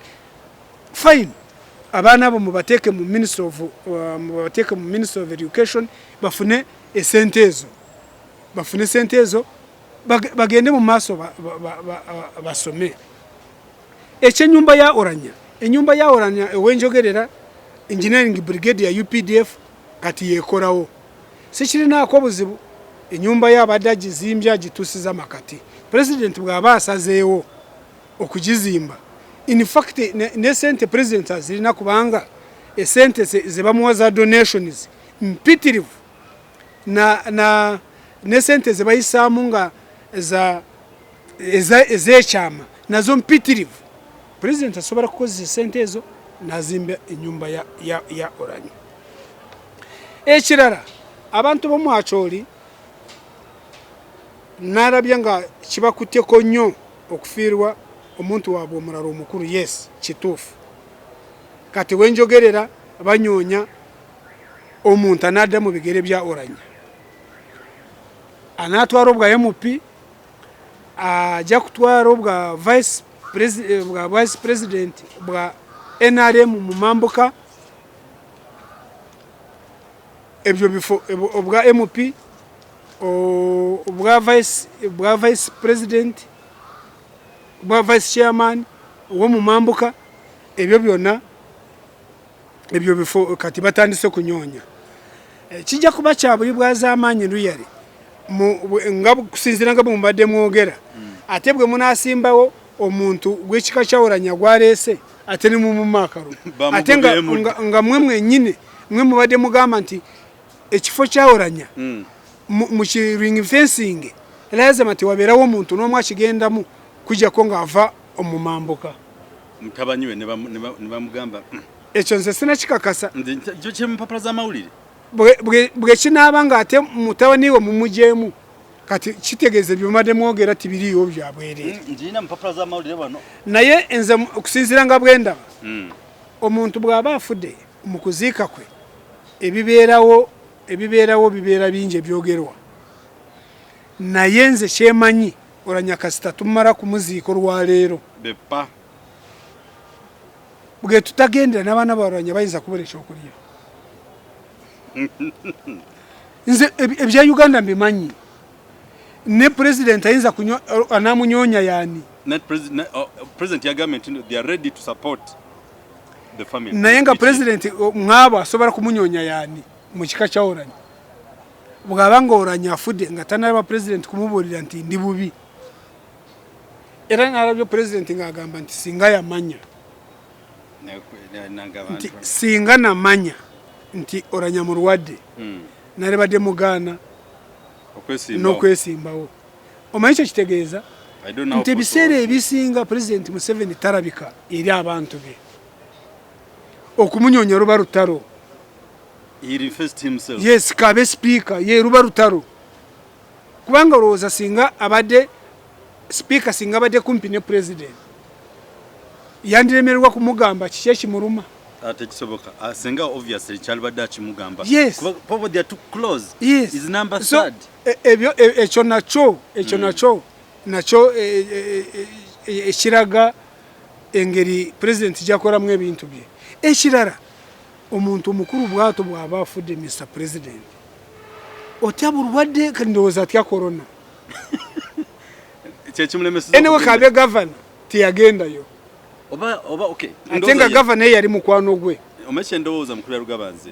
fine. Abaana abo mubateeke mu Ministry of Education bafune esente ezo bagende mu maaso basome. Ekyenyumba ya Oulanyah ewenjogerera engineering brigade ya UPDF kati yekorawo sikirinaako buzibu. Enyumba yabadde agizimbye agituusiza makati president bw'aba asazeewo okugizimba. In fact ne sente president azirina kubanga esente ze bamuwa za donations mpitirivu ne sente ze bayisaamu nga ez'ekyama nazo mpitirivu. President asobola kukozesa sente ezo nazimba enyumba ya Oulanyah. Ekirala abantu b'omwakyoli narabye nga kibakutteko nnyo okufiirwa omuntu waabwe omulala omukulu. Yes, kituufu. Kati wenjogerera banyoonya omuntu anadda mu bigere bya Oulanyah anaatwala obwa NUP ajja kutwala obwa vice president bwa NRM mu mambuka ebyo bifo obwa NUP obwa vice president bwa vice chairman wo mu mambuka ebyo byonna ebyo bifo kati batandise kunyonya kijja kuba kya buli bwazaamaanyi luyali nga kusinzira nga bwe mwogera ate bwe munasimbawo omuntu gw'ekika kya Oulanyah gwaleese ate ne mu makaro ate nga mwe mwennyine mwe mubadde mugamba nti ekifo kya Oulanyah mu ring fencing lazima tewabeerawo omuntu n'omu akigendamu kujjako ng'ava omumambuka mutabanyi we ne bamugamba ekyo nze sinakikakasa ekyo kye mu mpapula z'amawulire bwe kinaaba ng'ate mutabani we mumugyemu kati kitegeeza by'omadde mwogera tibiriiwo bya bwereere njiina mu mpapula z'amawulire bano naye nze okusinziira nga bwe ndaba omuntu bw'aba afudde mu kuziika kwe ebibeerawo bibeera bingi ebyogerwa naye nze kyemanyi Oulanyah kasita tumala kumuziika olwaleero bepa bwe tutagendera n'abaana ba Oulanyah bayinza kubula ekyokulya nze ebya Uganda mbimanyi ne president ayinza anamunyonya yani president ya government they are ready to support the family naye nga president mwabo asobola kumunyonya yani mu kika kya Oulanyah bw'aba nga Oulanyah afudde nga tanalaba president kumubuulira nti ndi bubi era n'alabyo president ng'agamba nti singa yamanya nti singa namanya nti Oulanyah mulwadde nali badde mugaana n'okwesimbawo omanyi ekyo kitegeeza nti ebiseera ebisinga president Museveni talabika eri abantu be okumunyonya luba lutalo yes kabe speaker ye luba lutalo kubanga olowooza singa abadde speaker singa abadde kumpi ne president yandiremererwa kumugamba kiki ekimuluma ate kisoboka singa obviously kyalibadde akimugamba yes probably they are too close yes is number so, third ekyo nakyo ekiraga engeri president gyakolamu ebintu bye ekirala omuntu omukulu bwato bw'aba afudde Mr. President otya bulwadde kandowooza atya corona enewe kabe gavana teyagendayo oba okay ate nga gavana yali mukwano gwe omekye ndowooza mukulu Byarugaba nze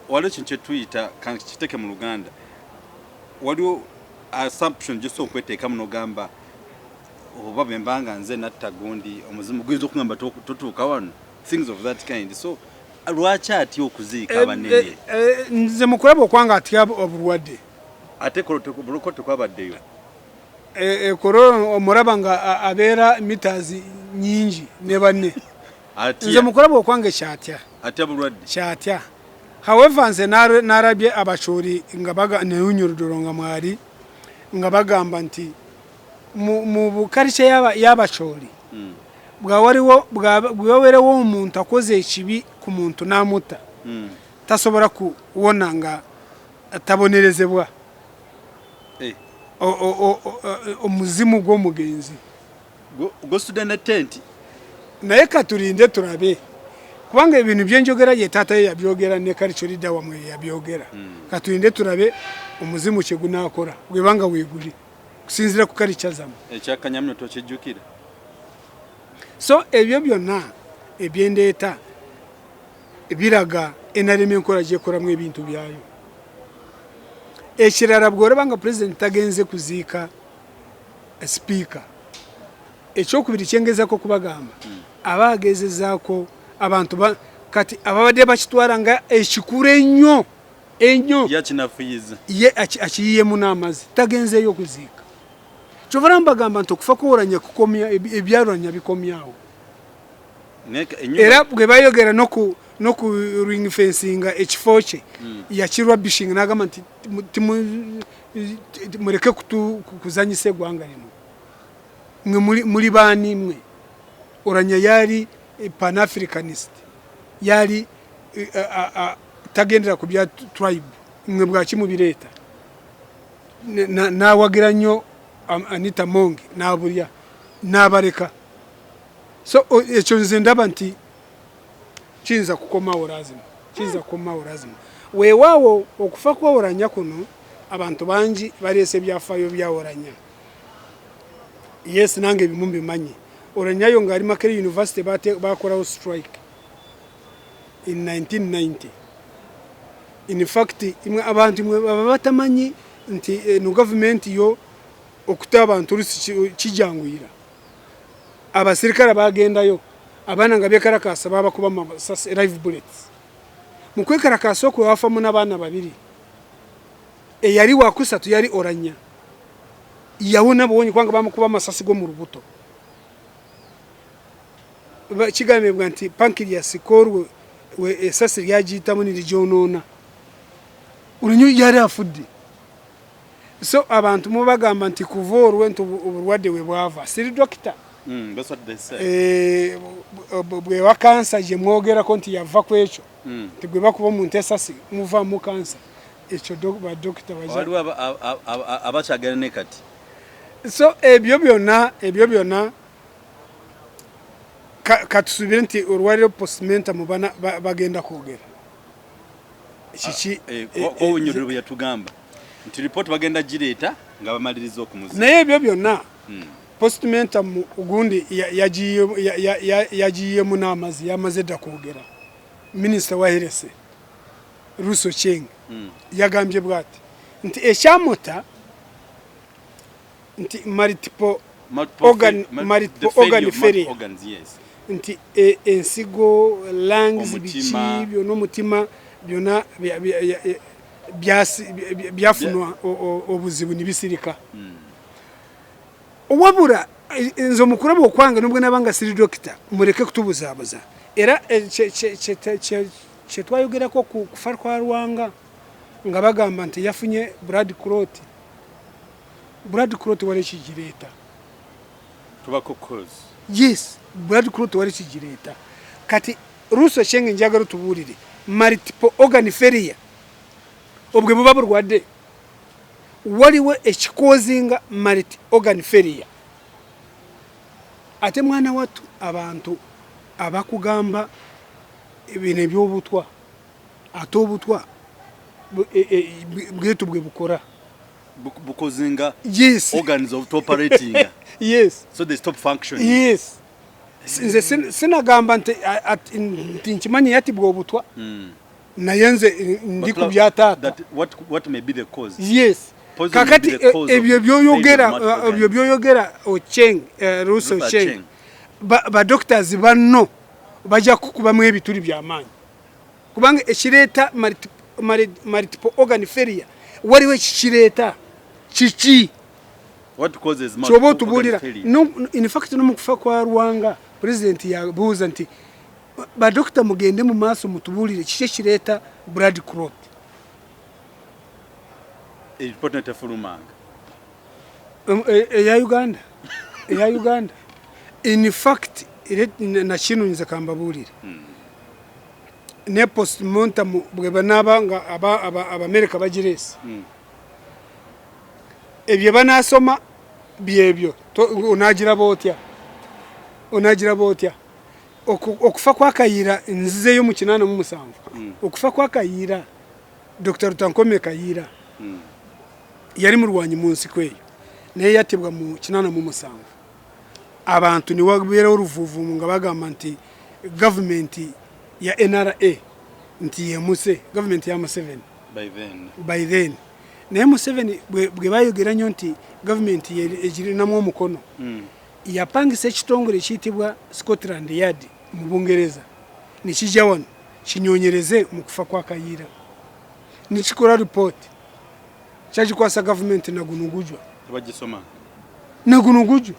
waliwo ekintu kye tuyita kiteeke mu Luganda waliwo assumption gy'osobola okweteekamu n'ogamba oba bwe mbanga nze natta gundi omuzimu guyinza okugamba totuuka wano things of that kind so lwaki atya okuziika abanene nze mukulaba okwanga atya obulwadde ate buloko tekwabaddeyo korona omulaba nga abeera meters nyingi ne banne nze mukulaba okwange kyatya atya bulwadde kyatya however nze narabye abachori nga neunyurudoro nga mwali nga bagamba nti mu bukarice y'abachori bwawerewo omuntu akoze ekibi ku muntu n'amutta tasobola kuwona nga tabonerezebwa omuzimu gw'omugenzi gosudana tent naye katulinde turabe kubanga ebintu byenjogera ye taata ye yabyogera ne kalicho lidda wamwe yabyogera katulinde turabe omuzimu kye gunakola gwebanga weguli kusinzira ku kalicha zamu ekyakanyamyo tokijjukira so ebyo byonna ebyendeeta ebiraga enareme enkola gyekolamu ebintu byayo ekirala bw'olabanga president tagenze kuziika speaker ekyokubiri kyengezako kubagamba aba agezezaako abantu kati ababadde bakitwala nga ekikulu ennyo yakinafuyiza ye akiyiyemu n'amazzi tagenzeeyo kuziika kyova mbagamba nti okufa kw'Oulanyah kukomya eby'Oulanyah bikomyawo era bwe bayogera noku ring fencing ekifo kye yakirwa bishing n'agamba nti mureke kuzanyisa eggwanga lino mwe muli baani mwe Oulanyah yali pan-Africanist yali tagendera ku bya tribe mwe bwaki mubireeta nawagira nnyo Anita Mongi n'abulya n'abaleka so ekyo nze ndaba nti kiyinza kukomawo lazima weewaawo okufa kwa Oulanyah kuno abantu bangi baleese ebyafaayo bya Oulanyah yes nange bimumbi manyi Oulanyah ngari Makere University bakoraho strike in 1990 in fact imwe abantu baba batamanyi nti no government yo okuta abantu kijangwira abasirikare bagendayo abana ngabekarakasa baba kuba live bullets mukwekarakasa okwe wafamu n'abana babiri yari wakusatu yari Oulanyah yawona bonye kwanga bamukuba amasasi go mu rubuto kigamebwa nti pancreas korwe we esasi lyagitamu nirijonona Oulanyah yari afudde so abantu mubagamba nti kuvorwe nti oburwadde we bwava siri doctor that's what they say bwe wa cancer je mwogera ko nti yava kwecho tigwe bakuba omuntu esasi muva mu cancer echo ba doctor baje waliwo abachagana nekati so ebyo byonna katusubire nti orwaliro postmortem mubana bagenda kwogera ko unyururu yatugamba nti report bagenda gireta nga bamaliriza okumuzi naye ebyo byonna postmortem ugundi yagiye munamazi yamaze da kwogera minister wa herese Russo Cheng yagambye bwati nti eshamota nti multiple organ failure nti ensigo lungs bichi byo mutima byona byafunwa obuzibu nibisirika owabura nzo mukurabo kwanga nubwo nabanga siri doctor mureke kutubuzabuza era twayogera ko kufarwa rwanga nga bagamba nti yafunye blood clot wale kigireta tubako cause yes blood clot wale kigireta kati Russo Cheng njagaro tuburire multiple organ failure obwe buba burwadde waliwe ekikozinga multi organ failure ate mwana watu abantu abakugamba ibine byobutwa atobutwa bwetu bwe bukora bukozinga yes organs of operating yes so they stop functioning yes sinagamba nti nkimanyi yati bwobutwa na yenze ndi kubyatata what may be the cause yes kakati ebyo byoyogera Ocheng Russo Cheng ba doctors banno baja kukuba mu ebituri byamanyi kubanga ekireta multiple organ failure waliwe kikireta chichi what causes multiple organ failure no in fact no mukufa kwa Rwanga president ya buza nti ba doctor mugende mu maso mutubulire kike kireta blood clot important fulumanga ya Uganda in fact na kino nza kambabulire ne postmortem bweba nabanga aba America bagirese ebyo banasoma byebyo onagira botya okufa kwa Kayira nzize yo mu 87 okufa kwa Kayira Dr. Rutankome Kayira yari mu rwanyi munsi kweyo naye yatibwa mu 87 abantu ni wabera uruvuvu nga bagamba nti government ya NRA nti yemuse government ya M7 by then na M7 bwe bayogera nyo nti government ejiri namwe omukono yapangise ekitongole kitibwa Scotland Yard mu Bungereza ni kijawon kinyonyereze mu kufa kwa Kayira ni chikora report chaji kwasa government na gunugujwa bagisoma na gunugujwa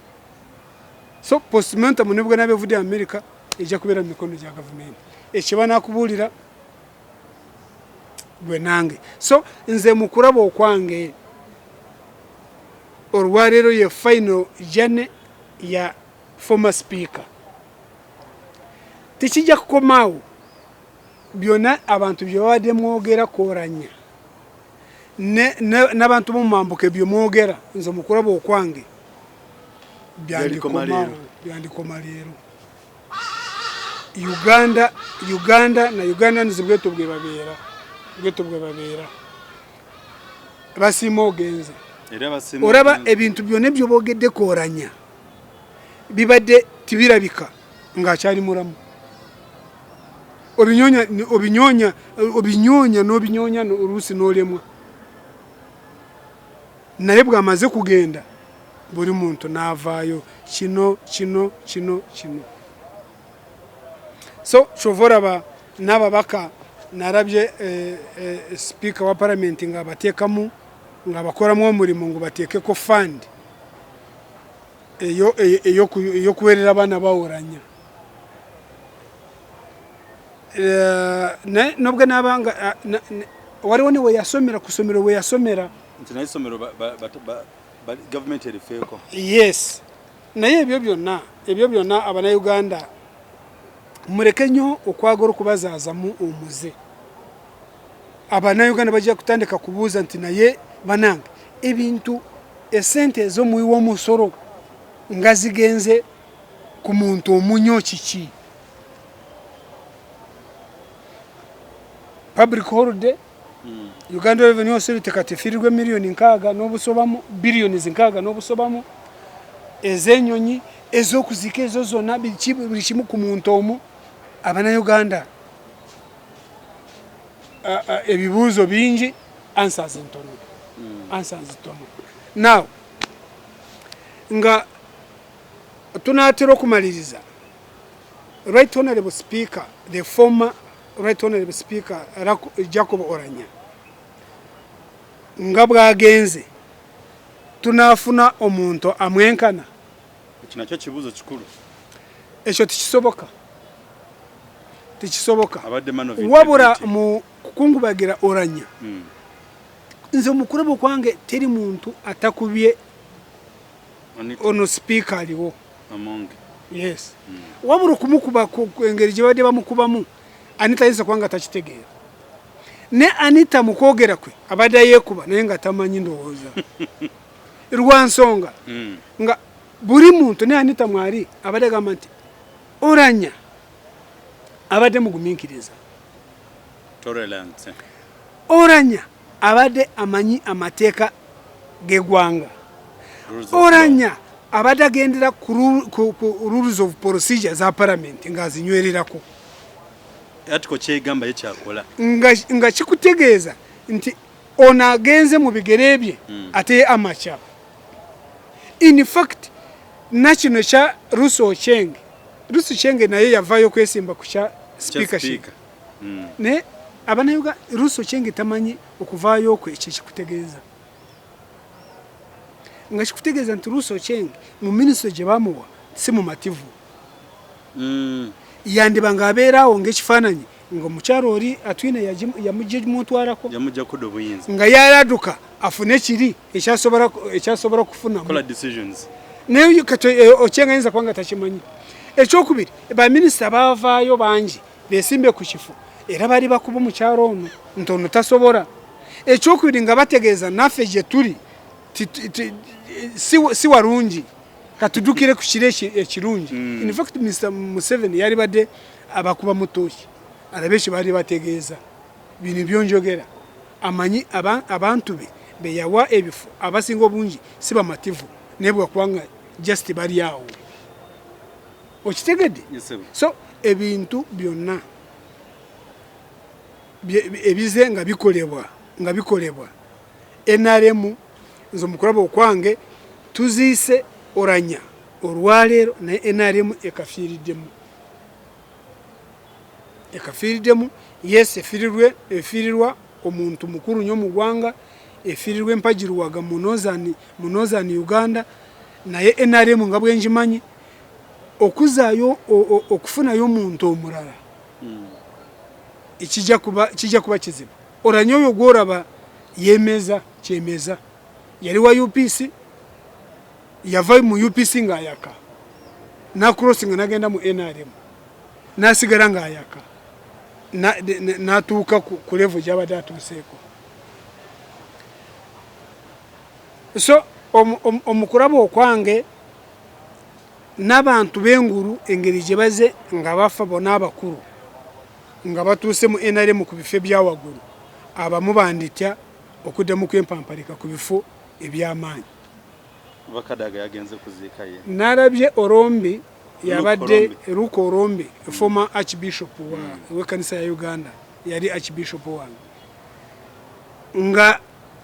so postmortem nibwo nabevude America eja kubera mikono ya government ekibana kubulira gwe nange so nze mukurabo okwange orwarero ye final jane ya former speaker tikijja kukomawo byona abantu byobade mwogera ko Oulanyah n'abantu mu mambuke byo mwogera nze mukurabo okwange byandikoma lero Uganda nizibweto bwe babera basimo genza oraba ebintu byone byo bogedde ko Oulanyah bibadde tibirabika ng'akyali mulamu obinyonya oluusi n'olemwa naye bw'amaze kugenda buli muntu n'avaayo kino so kyova oraba n'ababaka narabye speaker wa parliament ng'abateekamu ng'abakoramu omulimo ngu bateekeko fund eyokuweerera abaana ba Oulanyah nobwe nabanga waliwo ne weyasomera ku ssomero weyasomera government erifeeko yes naye ebyo byonna abannayuganda mureke nnyo okwagala okubazaazamu omuze abannayuganda bajja kutandika kubuuza nti naye banange ebintu esente ez'omuwi w'omusoro nga zigenze ku muntu omunyo kiki public holiday Uganda Revenue Authority kati efiirwa miliyoni 6 n'obusobamu biliyoni 6 n'obusobamu ez'ennyonyi ez'okuzika ezo zonna buli kimu ku muntu omu abannayuganda ebibuuzo bingi answers ntono now nga tunaatera okumaliriza right honorable speaker the former right honorable speaker Jacob Oulanyah nga bwagenze tunaafuna omuntu amwenkana kinakyo kibuuzo kikulu ekyo tekisoboka wabula mu kukungubagira Oulanyah nze mukulaba kwange teri muntu atakubye ono speaker aliwo yes wabula okumukuba engeri gye badde bamukubamu Anita yinza kwanga takitegeera ne Anita mukwogera kwe abadde yeekuba naye nga tamanyi ndowooza lwa nsonga nga buli muntu ne Anita mwali abadde agamba nti Oulanyah abadde mugumiikiriza Oulanyah abadde amanyi amateeka g'eggwanga Oulanyah abadde agendera ku rules of procedure za parliament ng'azinywererako atiko kyegamba ye kyakola nga kikutegeeza nti ono agenze mu bigere bye ate amaca in fact nakino kya Russo Cheng naye yavaayo kwesimba ku kya speakership ne abannayuganda Russo Cheng tamanyi okuvaayo kwe ekyo kikutegeeza nga kikutegeeza nti Russo Cheng mu minisitule gye bamuwa si mumativu yandiba ng'abeeraawo ng'ekifaananyi ng'omukyalo oli atwine yamujja mutwalako nga yaladuka afune kiri ekyasobola kufunamu naye Ochenga ayinza kubanga takimanyi ekyokubiri baminisita baavaayo bangi beesimbe ku kifo era bali bakuba omukyalo ono nti ono tasobola ekyokubiri nga bategeeza naffe gye tuli si walungi katudukire ku kire ekirungi in fact Mr. Museveni yali badde abakuba mutoki alabe ekyo bali bategeeza bino byonjogera amanyi abantu be yawa ebifu abasinga obungi si bamativu naye bwakubanga just bali awo okitegedde so ebintu byonna ebize nga bikolebwa NRM nze mukulaba okwange tuziise Oulanyah olwaleero naye NRM ekafiiriddemu yes efiirirwa omuntu mukulu nnyo mu ggwanga efiirirwa empagiruwaga mu Northern Uganda naye NRM nga bwenjimanyi okuzaayo okufunayo omuntu omulala kijja kuba kizibu Oulanyah oyo gw'oraba kyemeza yali wa UPC yava mu UPC ng'ayaka n'akrossinga n'agenda mu NRM n'asigala ng'ayaka n'atuuka ku level gy'abadde atuuseeko so omukulaba okwange n'abantu b'engulu engeri gye baze nga bafa bonna abakulu nga batuuse mu NRM ku bifo ebyawaggulu abamu banditya okuddamu kwempampalika ku bifo eby'amaanyi bakadaga yagenze kuziika ye narabye Orombi yabadde Ruko Orombi former archbishop wa kanisa ya Uganda yali archbishop wange nga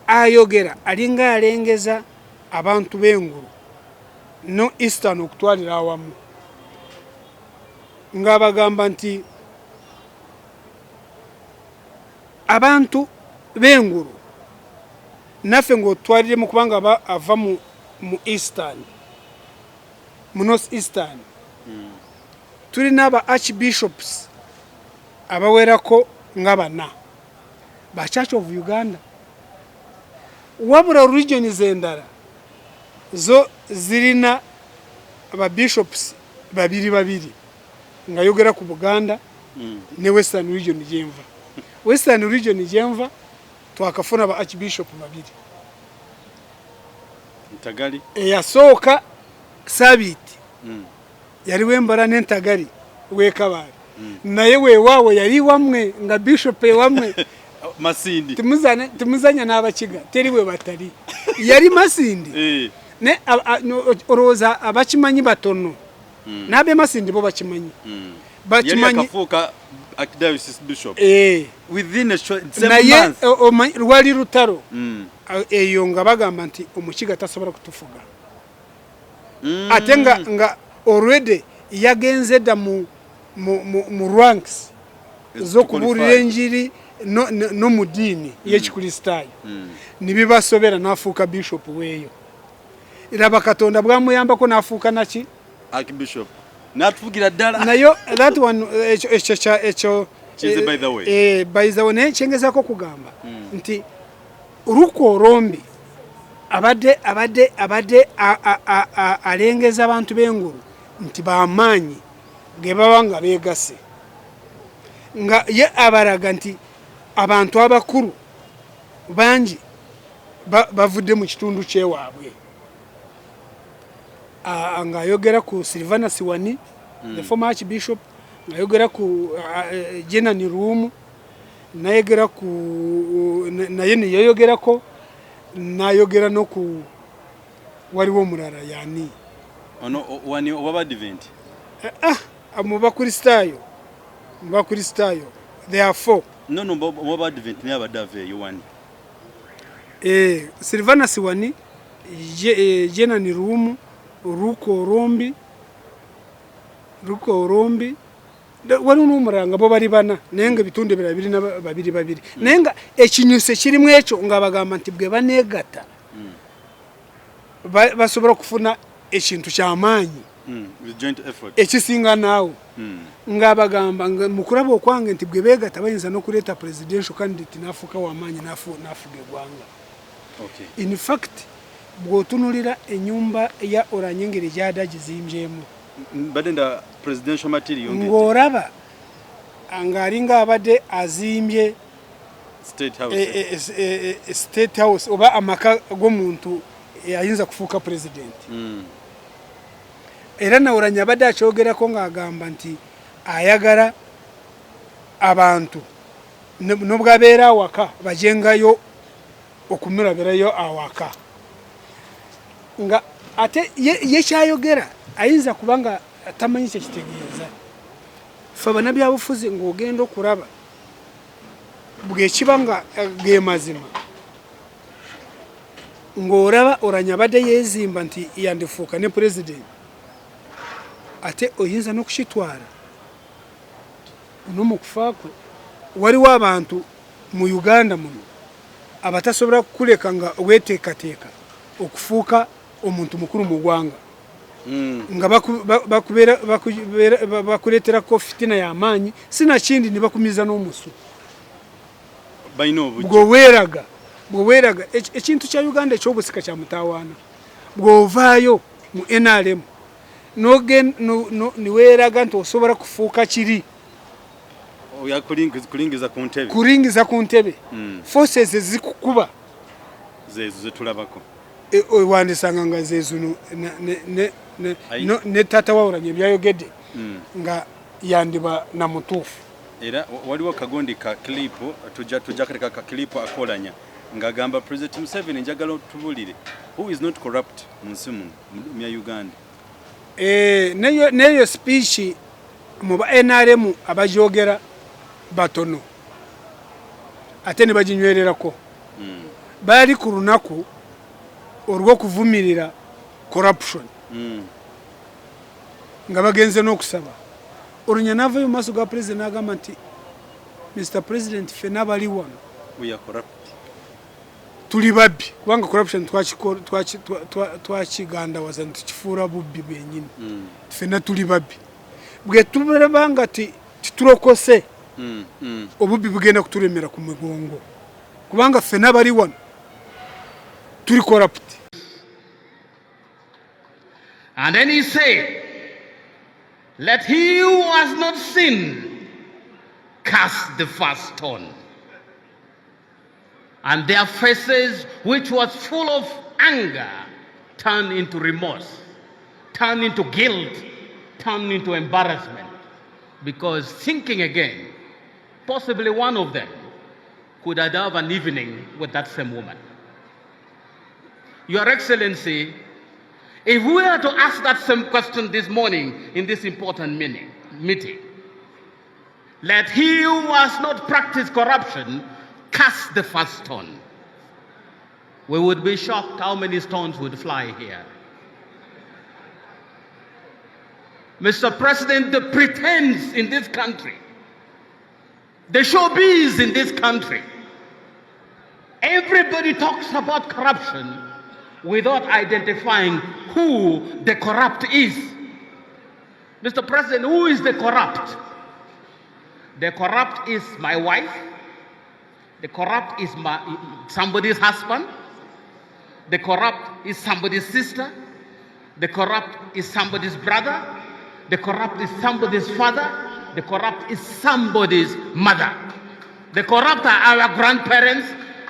ayogera alinga alengeza abantu b'engulu no eastern okutwalira awamu nga bagamba nti abantu b'engulu naffe ng'otwalire mu kubanga ava mu eastern mu north eastern tulina aba archbishops abawerako nga bana ba Church of Uganda wabula regions endala zo zirina aba bishops babiri nga yogera ku Buganda ne western region jenva western region jenva twakafuna aba archbishop babiri Ntagali eyasooka Sabiti yali wembara n'Entagali wekabali naye weewaawo yali wamwe nga bishop wamwe Masindi timuzanya n'abakiga teri we batali yali Masindi ne oroza abakimanyi batono nabe Masindi bo bakimanyi bakimanyi akafuka archdiocese bishop within a 7 months rwali rutaro eyo nga bagamba nti omukiga tasobola kutufuga ate nga already yagenze da mu ranks zo kuburira enjiri no mudini y'ekikristayo nibibasobera nafuuka bishop weyo iraba katonda bwamuyambako nafuuka naki archbishop natufugira ddala nayo that one echo by the way chengezako kugamba nti Ruko Orombi abadde alengeza abantu b'engulu nti baamanyi ge babanga begase nga ye abaraga nti abantu abakuru bangi bavudde mu kitundu kyewaabwe nga yogera ku Silvana Siwani the former archbishop nga yogera ku Jenani Rumu nayogera ku naye ne yogerako nayogera no ku waliwo mulala yani ono wani obaba advent mubakristayo there are 4 no obaba advent ne abadave yuwani Silvana Siwani Jenani Rumu Ruko Orombi wali n'umuranga bo bari bana nenga bitunde babiri nenga ekinyuse kirimu ekyo nga bagamba nti bwe banegata basobora kufuna ekintu ky'amaanyi joint effort ekisinga nawo nga bagamba mukuraba okwange nti bwe begata bayinza no kuleta presidential candidate nafuka w'amaanyi nafuge gwanga in fact bwotunulira enyumba ya Oulanyah ngeri gyada gizimbyemu badenda presidential material ngoraba angalinga abadde azimbye state house oba amaka g'omuntu ayinza kufuuka president era na Oulanyah abadde akyogerako ng'agamba nti ayagala abantu n'obwabeera awaka bajengayo okumulabirayo awaka nga ate ye kyayogera ayinza kubanga tamanyi kitegeeza faba nabyabufuzi ng'ogenda okulaba bwekibanga ge mazima ng'oraba Oulanyah abadde yeezimba nti yandifuuka ne president ate oyinza n'okukitwala n'omukufa kwe waliwo abantu mu Uganda muno abatasobola kukuleka nga weteekateeka okufuuka omuntu mukuru mu ggwanga nga bakuleeterako fitina y'amaanyi sina kindi ne bakumiza n'omusu bw'oweeraga ekintu kya Uganda eky'obusika kya mutawaana bw'ovaayo mu NRM niweeraga nti osobola kufuuka kiri kulingiza ku ntebe forces zikukuba zezo zetulabako wandisanga nga zezo ne Taata wa Oulanyah byayogedde nga yandiba na mutuufu era waliwo kagondi ka clip tujja kaleka ka clip akolanya ngagamba President Museveni njagala tubulire Who is not corrupt Munsimu Mia Uganda? Neyo speech mu NRM abajogera batono. Ate ne bajinywererako. Bali ku lunaku olwo kuvumirira corruption. Nga bagenze n'okusaba. Olunya nava mu maaso ga president agamba nti Mr. President fena bali wano. We are corrupt. Tuli babbi kubanga corruption twakiganda wazana tukifuura bubbi bwenyini. Fena tuli babbi. Bwe tulabanga ti tulokose. Obubbi bugenda kutulemera ku migongo. Kubanga fena bali wano. Tuli corrupt. And then he said, let he who has not sinned cast the first stone. And their faces, which was full of anger, turned into remorse, turned into guilt, turned into embarrassment. Because thinking again, possibly one of them could have an evening with that same woman. Your Excellency, if we were to ask that same question this morning in this important meeting, let he who has not practiced corruption cast the first stone. We would be shocked how many stones would fly here. Mr. President, the pretense in this country, the showbiz in this country, everybody talks about corruption without identifying who the corrupt is. Mr. President, who is the corrupt? The corrupt is my wife. The corrupt is somebody's husband. The corrupt is somebody's sister. The corrupt is somebody's brother. The corrupt is somebody's father. The corrupt is somebody's mother. The corrupt are our grandparents.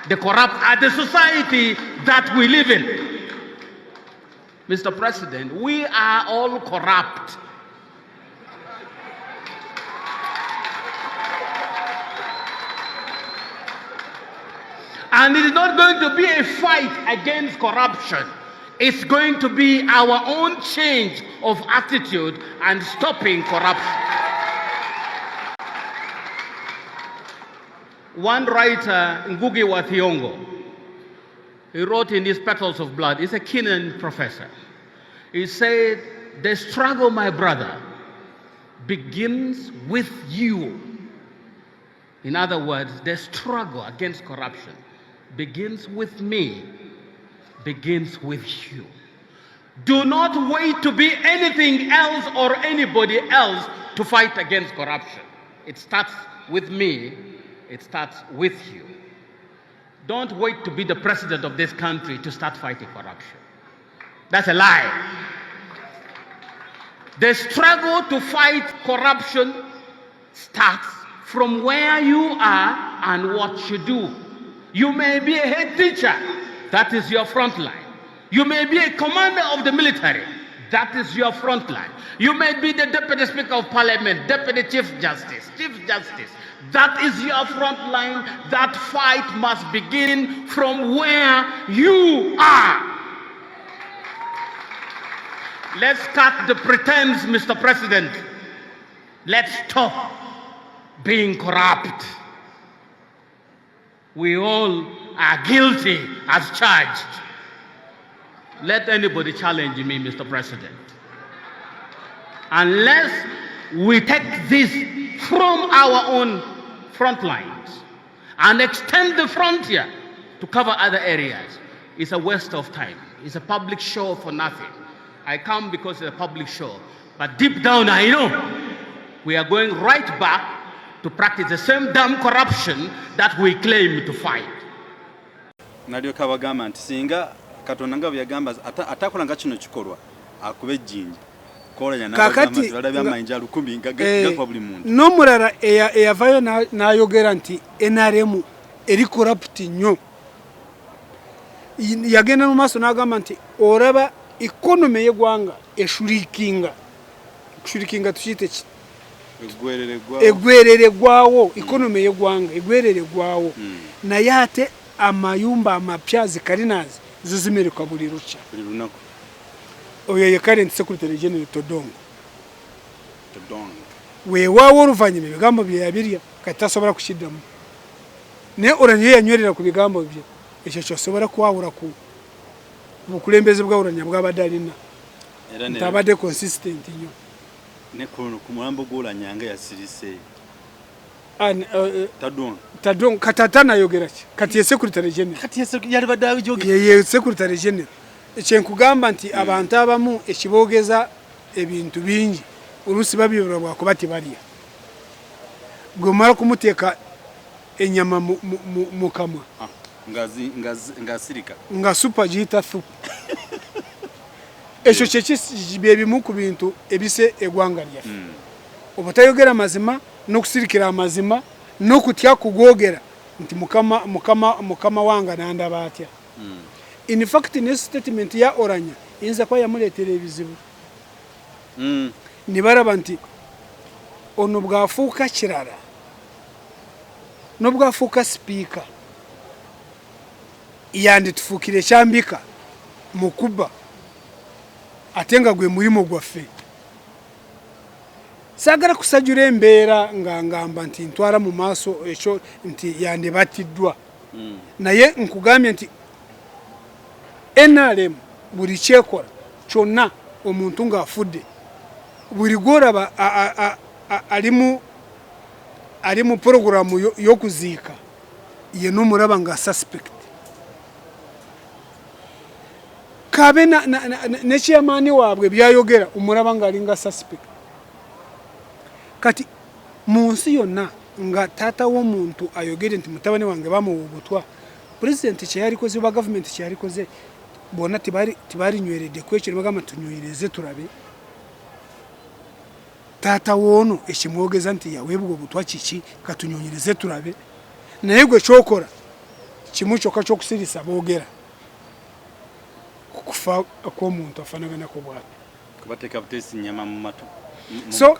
The corrupt are the society that we live in. Mr. President, we are all corrupt. And it is not going to be a fight against corruption. It's going to be our own change of attitude and stopping corruption. One writer, Ngugi wa Thiong'o, he wrote in his Petals of Blood, he's a Kenyan professor. He said, the struggle, my brother, begins with you. In other words, the struggle against corruption begins with me, begins with you. Do not wait to be anything else or anybody else to fight against corruption. It starts with me, it starts with you. Don't wait to be the president of this country to start fighting corruption. That's a lie. The struggle to fight corruption starts from where you are and what you do. You may be a head teacher, that is your front line. You may be a commander of the military, that is your front line. You may be the Deputy Speaker of Parliament, Deputy Chief Justice, that is your front line. That fight must begin from where you are. Let's cut the pretense, Mr. President. Let's stop being corrupt. We all are guilty as charged. Let anybody challenge me, Mr. President. Unless we take this from our own front lines and extend the frontier to cover other areas, it's a waste of time. It's a public show for nothing. I come because it's a public show. But deep down, I know we are going right back to practice the same damn corruption that we claim to fight. Nalyo kabagamba nti singa Katonda nga byagamba atakola nga kino kikolwa akube ejjinja Oulanyah n'abagamba nti balabye amayinja 1000 nga buli muntu n'omulala eyavayo n'ayogera nti NRM eri corrupt nnyo yagenda mu maaso n'agamba nti oraba economy y'eggwanga eshulikinga tukiyite ki egwerere gwawo economy y'eggwanga egwerere gwawo naye ate amayumba amapya zikalinas zizimirikwa buli lukya. Buli lunaku. Oyo ye current secretary general Todongo. Todongo. Weewaawo oluvannyuma ebigambo bye yabirya kati tasobola kukiddamu. Naye Oulanyah yanywerera ku bigambo bye. Ekyo kyosobola kwawula ku bukulembeze bwa Oulanyah bw'abadde alina. Nti abadde consistent nnyo. Ne ku mulambo gw'Oulanyah nga yasirise. Tadongo Taata nayogera ki? Kati ye secretary general. Kati yali badde ayogera. Ye secretary general. Ekyenkugamba nti abantu abamu ekiboogeza ebintu bingi oluusi babibula bwakuba tebalya. Gwe omala kumuteeka ennyama mu kamwa. Ng'asirika. Nga supa giyita thupu. Ekyo bye bimu ku bintu ebise eggwanga lyaffe. Obutayogera mazima n'okusirikira amazima n'okutya kugwogera nti mukama wange nandaba atya. In fact ne statement ya Oulanyah yinza kuba yamuleetera ebizibu. Ne baraba nti ono bw'afuuka kirala n'obwafuuka sipiika yanditufuukira ekyambika mu kuba ate nga gwe mulimo gwaffe. Saagala kusajjula embeera nga ngamba nti ntwala mu maaso ekyo nti yandibatiddwa. Naye nkugambye nti NRM buli kyekola kyonna omuntu ng'afudde buli gw'olaba ali mu porogaramu y'okuziika ye n'omulaba nga suspect. Kabe ne chairman waabwe byayogera omulaba ng'alinga suspect. Kati mu nsi yonna nga taata w'omuntu ayogere nti mutabani wange bamuwa Butwa, president kyeyalikoze ba government kyeyalikoze bonna tibalinyweredde ku ekyo nebagamba tunywereze tulabe. Taata w'ono ekimwogeza nti yaweebwa Butwa kiki katunyonyereze tulabe. Naye gwe kyokola kimu kyokka ky'okusirisa boogera kufa kw'omuntu afaanaganako bw'ati. Kubateeka buteesi nnyama mu matu. So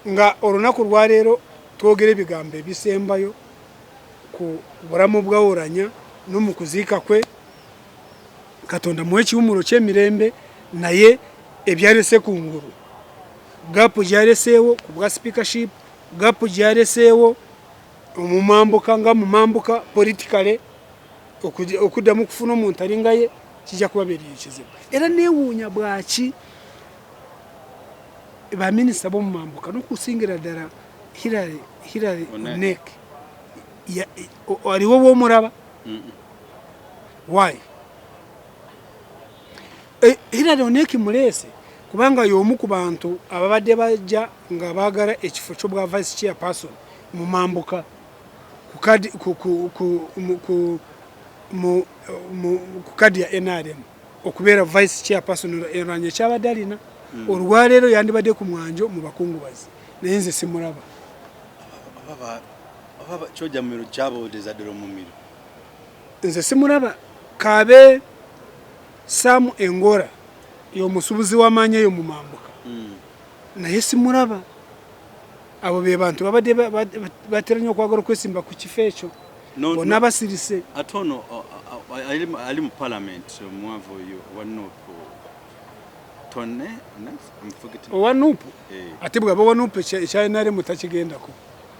nga olunaku lwaleero twogera ebigambo ebisembayo ku bulamu bwa Oulanyah n'omu kuziika kwe. Katonda muwe ekiwummulo ky'emirembe, naye ebyalese ku ngulu gapu gyaleseewo ku bwa speakership, gapu gyaleseewo omumambuka nga mumambuka politikale okuddamu kufuna omuntu alinga ye kijja kubabeerera ekizibu. Era neewuunya bwaki baminisita b'omumambuka n'okusingira ddala Hillary Onek aliwo bw'omulaba. Why? Hillary Onek muleese kubanga y'omu ku bantu ababadde bajja nga baagala ekifo ky'obwa vice chairperson mu mambuka ku kadi ya NRM okubeera vice chairperson Oulanyah ekyabadde alina. Olwaleero yandibadde ku mwanjo mu bakungubazi naye nze simulaba. Kyojja mumiro kyaboodeza ddala omumiro. Nze simulaba. Kabe Sam Engora y'omusuubuzi w'amaanyi eyo mu mambuka. Naye simulaba. Abo be bantu babadde batera nnyo okwagala okwesimba ku kifo ekyo. Bonna basirise. Ate ono ali mu parliament omwavu oyo wa NUP. Owa NUP? Ate bw'aba wa NUP ekya NRM takigendako.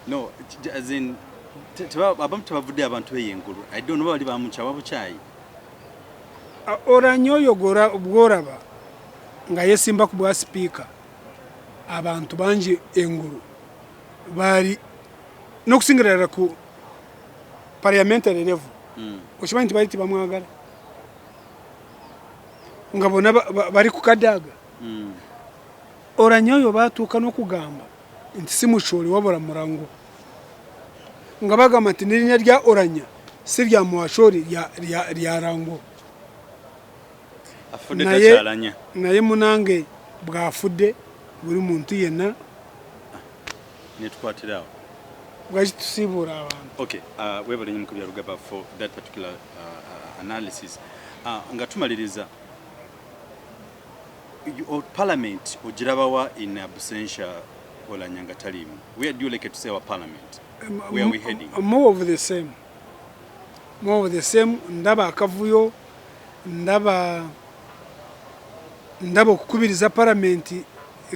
No, as in abamu tebavudde abantu b'eyengulu. I don't know bali bamukyawa bukyayi. Oulanyah oyo bw'olaba nga yesimba ku bwa sipiika abantu bangi engulu bali n'okusingira ddala ku parliamentary level. Okimanyi nti bali tibamwagala nga bonna bali ku kadaaga. Oulanyah oyo baatuuka n'okugamba nti si mukyoli wabula murango, nga bagamba nti n'erinnya lya Oulanyah si lya muwacholi lya rango. Naye munange bw'afudde buli muntu yenna netukwatirawo lwaki tusiibuula abantu. Okay, webale nnyo mu Byarugaba for that particular analysis. Nga tumaliriza parliament ogirabawa in absentia Oulanyah nga taliimu. Where do you like to say our parliament? Where are we heading? More of the same. Ndaba akavuyo ndaba okukubiriza paramenti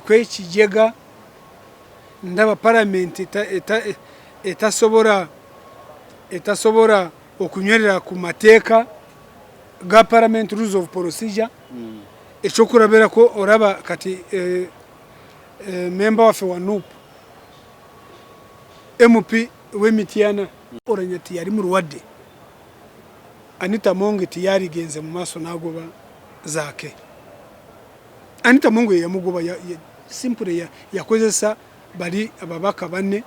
kw'ekigega, ndaba paramenti etasobora okunywerera ku mateeka ga parliament rules of procedure. Ekyokurabira ko oraba kati member waffe wa NUP MP w'Emityana Oulanyah tiyali mulwadde, Anita Monge tiyaligenze mu maaso n'agoba zaake. Anita Monge yamugoba simple yakozesa bali ababaka banne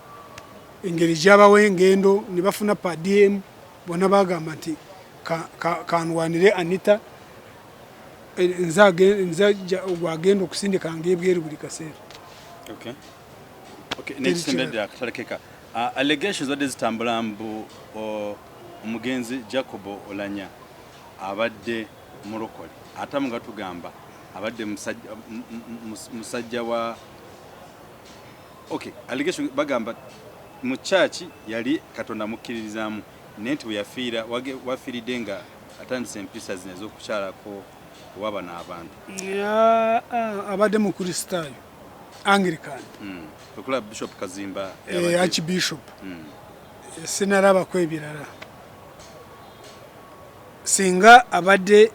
engeri gy'abawa engendo ne bafuna PDM bona bagamba nti kanwanire Anita nzajja ogwagenda okusindika ngebweru buli kaseera. Okay, next ndadde akatalekeka. Allegations that zitambula mbu omugenzi Jacob Oulanyah abadde mulokole ate nga tugamba abadde musajja wa allegation bagamba mu church yali Katonda mukkiririzaamu nenti yafiira wafiiridde nga atandise empisa zino ez'okukyalako waba n'abantu abadde mu Kristaayo Anglican okula Bishop Kazimba Archbishop sinaraba kwebirala singa abadde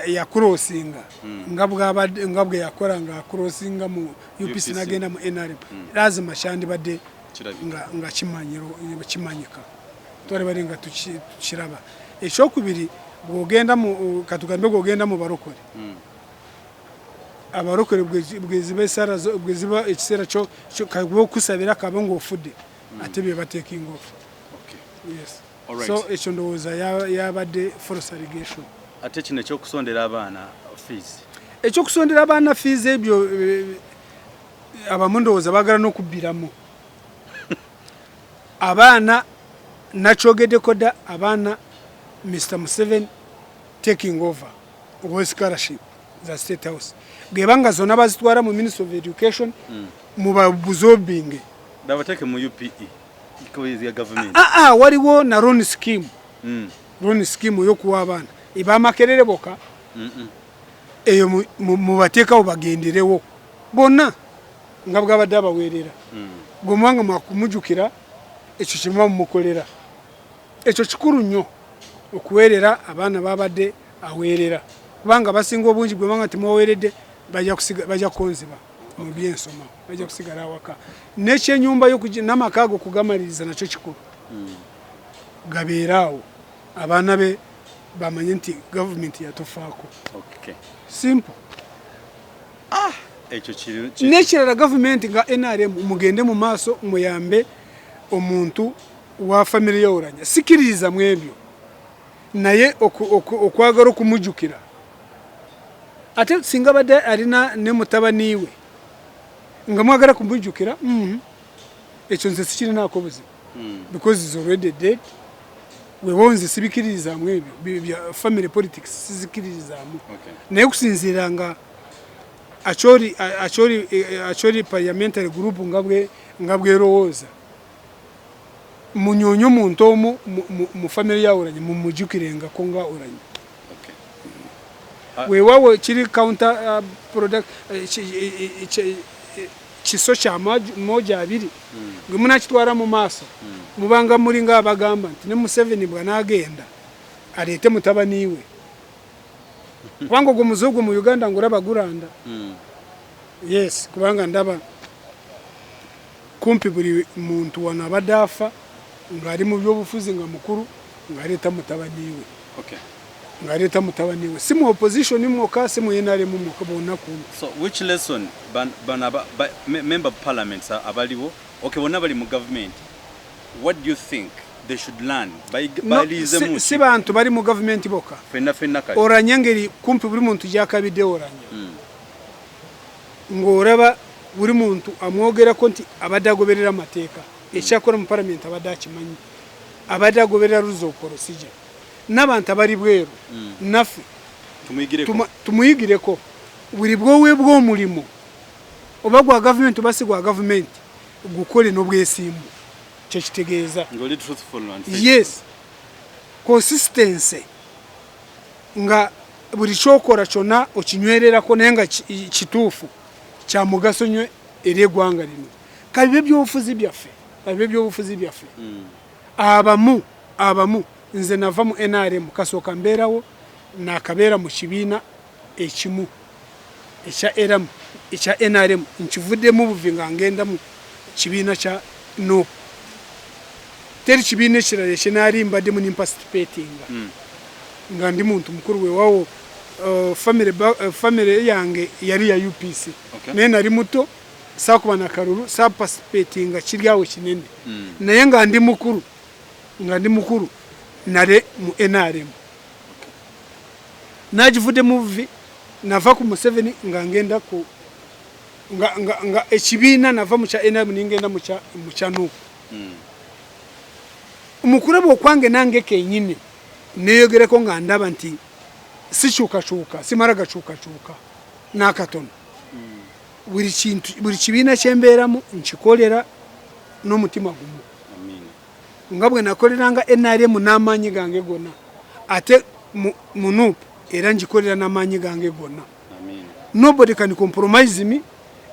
yakurosinga nga bwe yakora nga akurosinga mu UPC nagenda mu NRP lazima shandi badde nga kimanyika twali bali nga tukiraba. Ekyokubiri bwogenda mu katugambe bwogenda mu barokole abarokole bweziba esara bweziba ekiseera kyo kusabira kaba ng'ofudde ate bye batekinga off. Yes. So ekyo ndowooza yabadde false allegation. Ate kino ekyokusondera abaana fees. Ekyokusondera abaana fees ebyo abamu ndowooza baagala n'okubbiramu abaana nakyogeddeko dda abaana Mr. Museveni taking over wa scholarship za State House gebanga zonna bazitwara mu Ministry of Education mu babuzobinge dabateke mu UPE ikozi ya government waliwo na loan scheme loan scheme yokuwa abaana ibamakerere boka eyo mu bateekawo bagenderewo bonna nga bwabadde abaweerera gomwanga mwakumujukira ekyo kimu mukolera ekyo kikulu nnyo okuweerera abaana babadde aweerera kubanga basinga obungi gwe banga timwaweeredde bajja konziba mu byensoma bajja kusigala awaka n'ekyenyumba n'amaka ago kugamaliriza nakyo kikulu gabeeraawo abaana be bamanye nti gavumenti yatofaako. Simple. N'ekirala gavumenti nga NRM mugende mu maaso muyambe omuntu wa family ya Oulanyah sikiriza mu ebyo naye okwagala okumujjukira ate singa badde alina ne mutabaniiwe nga mwagala kumujjukira ekyo nze sikirinaako buzibu because is already dead. Webonze sibikiririzaamu ebyo bya family politics sizikirizaamu naye kusinziira nga achori parliamentary group nga bwerowooza munyonyo muntu omu mu family ya Oulanyah mumujjukirengako nga Oulanyah. Weewawo kiri counter product kiso kya moja abiri gwe munakitwara mu maaso mubanga muri nga abagamba nti ne Museveni bw'anaagenda aleete mutabaniiwe kubanga ogwo muzoogwo mu Uganda ng'olaba gulanda. Yes, kubanga ndaba kumpi buli muntu wano abadde afa ng'ali mu byobufuzi nga mukuru ng'aleeta mutabaniiwe ng'aleeta mutabaniiwe si mu opposition mwokka si mu NRM mwokka bonna kumpi. So which lesson member of parliament abaliwo bonna bali mu government, what do you think they should learn by lize si bantu bali mu government bokka fenna kali Oulanyah ngeri kumpi buli muntu gyakabidde Oulanyah ng'oraba buli muntu amwogerako nti abadde agoberera amateeka ekyakora mu parliament abadde akimanyi abadde agoberera rules of procedure n'abantu abali bweru naffe tumuyigireko buli bwoweebwa omulimu oba gwa gavumenti oba si gwa gavumenti gukole n'obwesimbu kyo kitegeeza ng'oli truthful. Yes, consistency nga buri kyokora kyona okinywererako naye nga kituufu kya mugaso nnyo eri eggwanga lino kabibe ebyobufuzi byaffe abamu nze nava mu NRM kasooka mbeerawo nakabeera mu kibiina ekimu ekya NRM nkivuddemu buvi nga ngenda mu kibiina kya NUP teri kibiina ekirala ekyenaali mbaddemu nimpasitipeetinga nga ndi muntu mukuru weewawo famire yange yali ya UPC naye nali muto saakuba na kalulu saapasipeetinga kiri awo kinene naye nga ndi mukuru nale mu NRM nagivuddemu buvi nava ku Museveni nga ngenda ku nga ekibiina nava mu kya NRM ningenda mu kya NUP mukuraba okwange nange kenyini neyogereko nga ndaba nti sikyukakyuka simara gakyukakyuka n'akatono buli kibiina kyembeeramu nkikolera n'omutima gumu nga bwe nakoleranga NRM n'amaanyi gange gonna ate mu NUP era ngikolera n'amaanyi gange gonna nobody can compromise me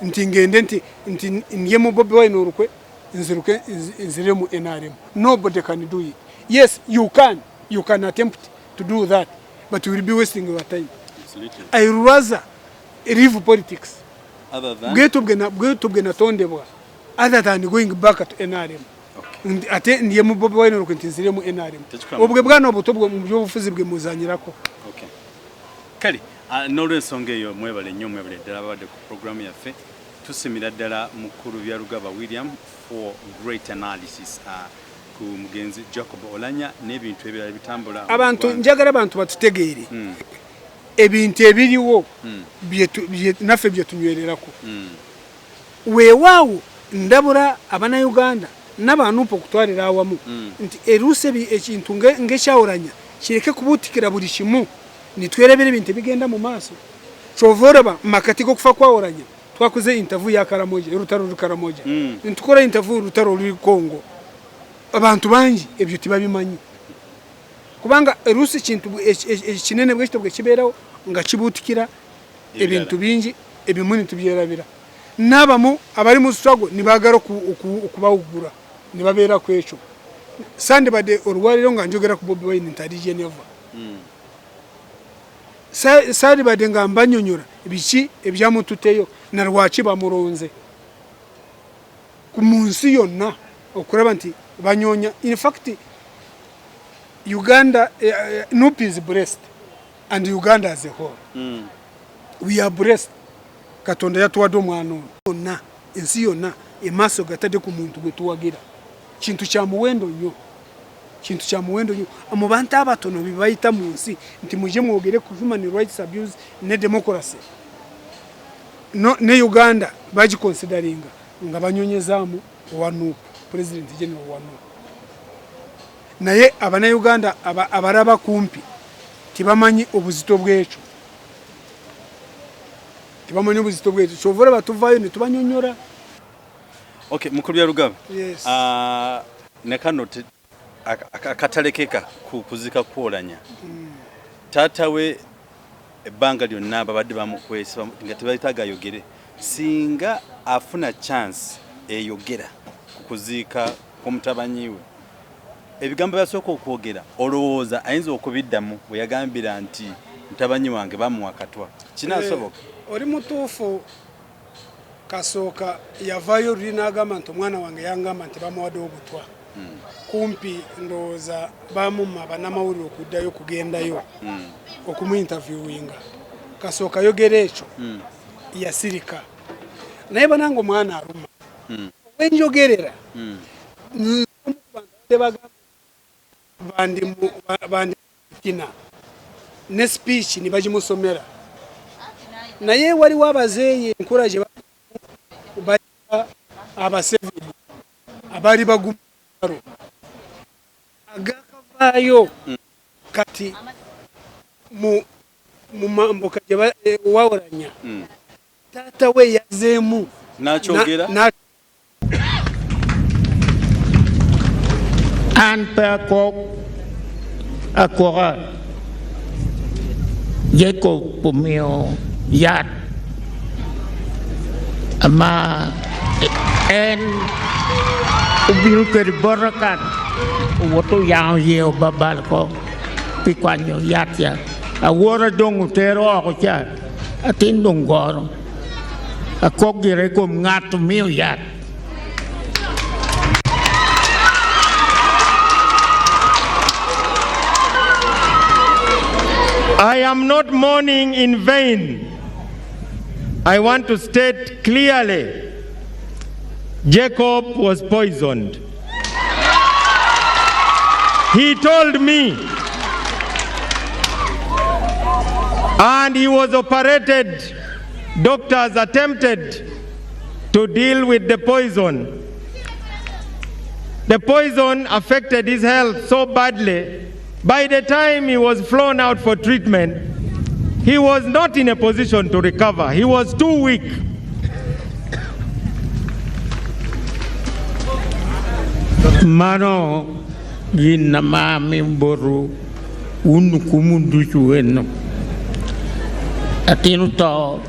nti ngende nti ndiye mu Bobi Wine olukwe nziruke nzire mu NRM. Nobody can do it. Yes, you can attempt to do that, but you will be wasting your time. Absolutely. I rather leave politics Other than other than going back to NRM. Ate ndiye mu Bobi Wine olukwe nzire mu NRM. Obwe bwana obutobwe mu byobufuzi bwe muzanyirako. Okay. Kali n'olw'ensonga eyo mwebale nnyo mwebale ddala abadde ku programu yaffe tusimira ddala mukulu Byarugaba William for great analysis ku mugenzi Jacob Oulanyah n'ebintu ebirala bitambula abantu njagala abantu batutegeere ebintu ebiriwo naffe bye tunywererako weewaawo ndabula Abannayuganda n'abanuupu okutwalira awamu nti eruuse ekintu ng'ekya kireke kubuutikira buli kimu nitwerebera ebintu ebigenda mu maaso kyova olaba makati g'okufa kwa Oulanyah twakoze interview ya Karamoja erutaro Karamoja ntukora interview rutaro luri Kongo abantu bangi ebyo tibabimanyi kubanga erusi kintu ekinene bwekito bwe kibeerawo nga kibuutikira ebintu bingi ebimuni tubyerabira n'abamu abali mu struggle nibagala okubawugura nibabeera ku ekyo sande bade olwaliro nga njogera ku Bobi Wine ntali Geneva sari bade nga mbanyonyora biki ebyamututeyo na lwaki bamuronze ku munsi yonna okuraba nti banyonya. In fact Uganda NUP is blessed and Uganda as a whole we are blessed katonda yatuwadde omwana ono ensi yonna emaaso gatadde ku muntu gwe tuwagira kintu kya muwendo nnyo mu bantu abatono bibayita mu nsi nti muje mwogere ku human rights abuse ne democracy ne Uganda bagiconsideringa nga banyonyezaamu owa NUP President General wa NUP naye Abannayuganda abaraba kumpi tibamanyi obuzito bw'ekyo kyovula batuvaayo ne tubanyonyora. Okay, mukulu Byarugaba Yes. Ne kano akatalekeka kuzika ku Oulanyah taata we ebbanga lyonna babadde bamukwesa nga tebayitaga ayogere singa afuna chance eyogera ku kuziika kw'omutabanyi we ebigambo byasooka okwogera olowooza ayinza okubiddamu bwe yagambira nti mutabanyi wange bamuwa katwa kinaasoboka oli mutuufu kasooka yavaayo luli n'agamba nti omwana wange yangamba nti bamuwadde obutwa kumpi ndowooza bamumma bannamawulire okuddayo kugendayo okumuinterviewinga kasooka yogera ekyo yasirika naye bananga omwana aluma wenjogerera bandikina ne speech ni bagimusomera naye waliwo abazeeyi enkula gye abaseveni abali bagumaro agakavaayo kati mu mambuka gye wa Oulanyah taata we yazeemu n'akyogera an pa ko akora Jacob pumio yat ama en ubil keribarakan woto yang yeo babal ko pikwanyo yat ya awora dong utero ako cha atin dong goro ako gire ko ngato mio yat. I am not mourning in vain. I want to state clearly, Jacob was poisoned. He told me, and he was operated. Doctors attempted to deal with the poison. The poison affected his health so badly. By the time he was flown out for treatment, he was not in a position to recover. He was too weak. Mano ginama mimburu unukumundu chueno atinu to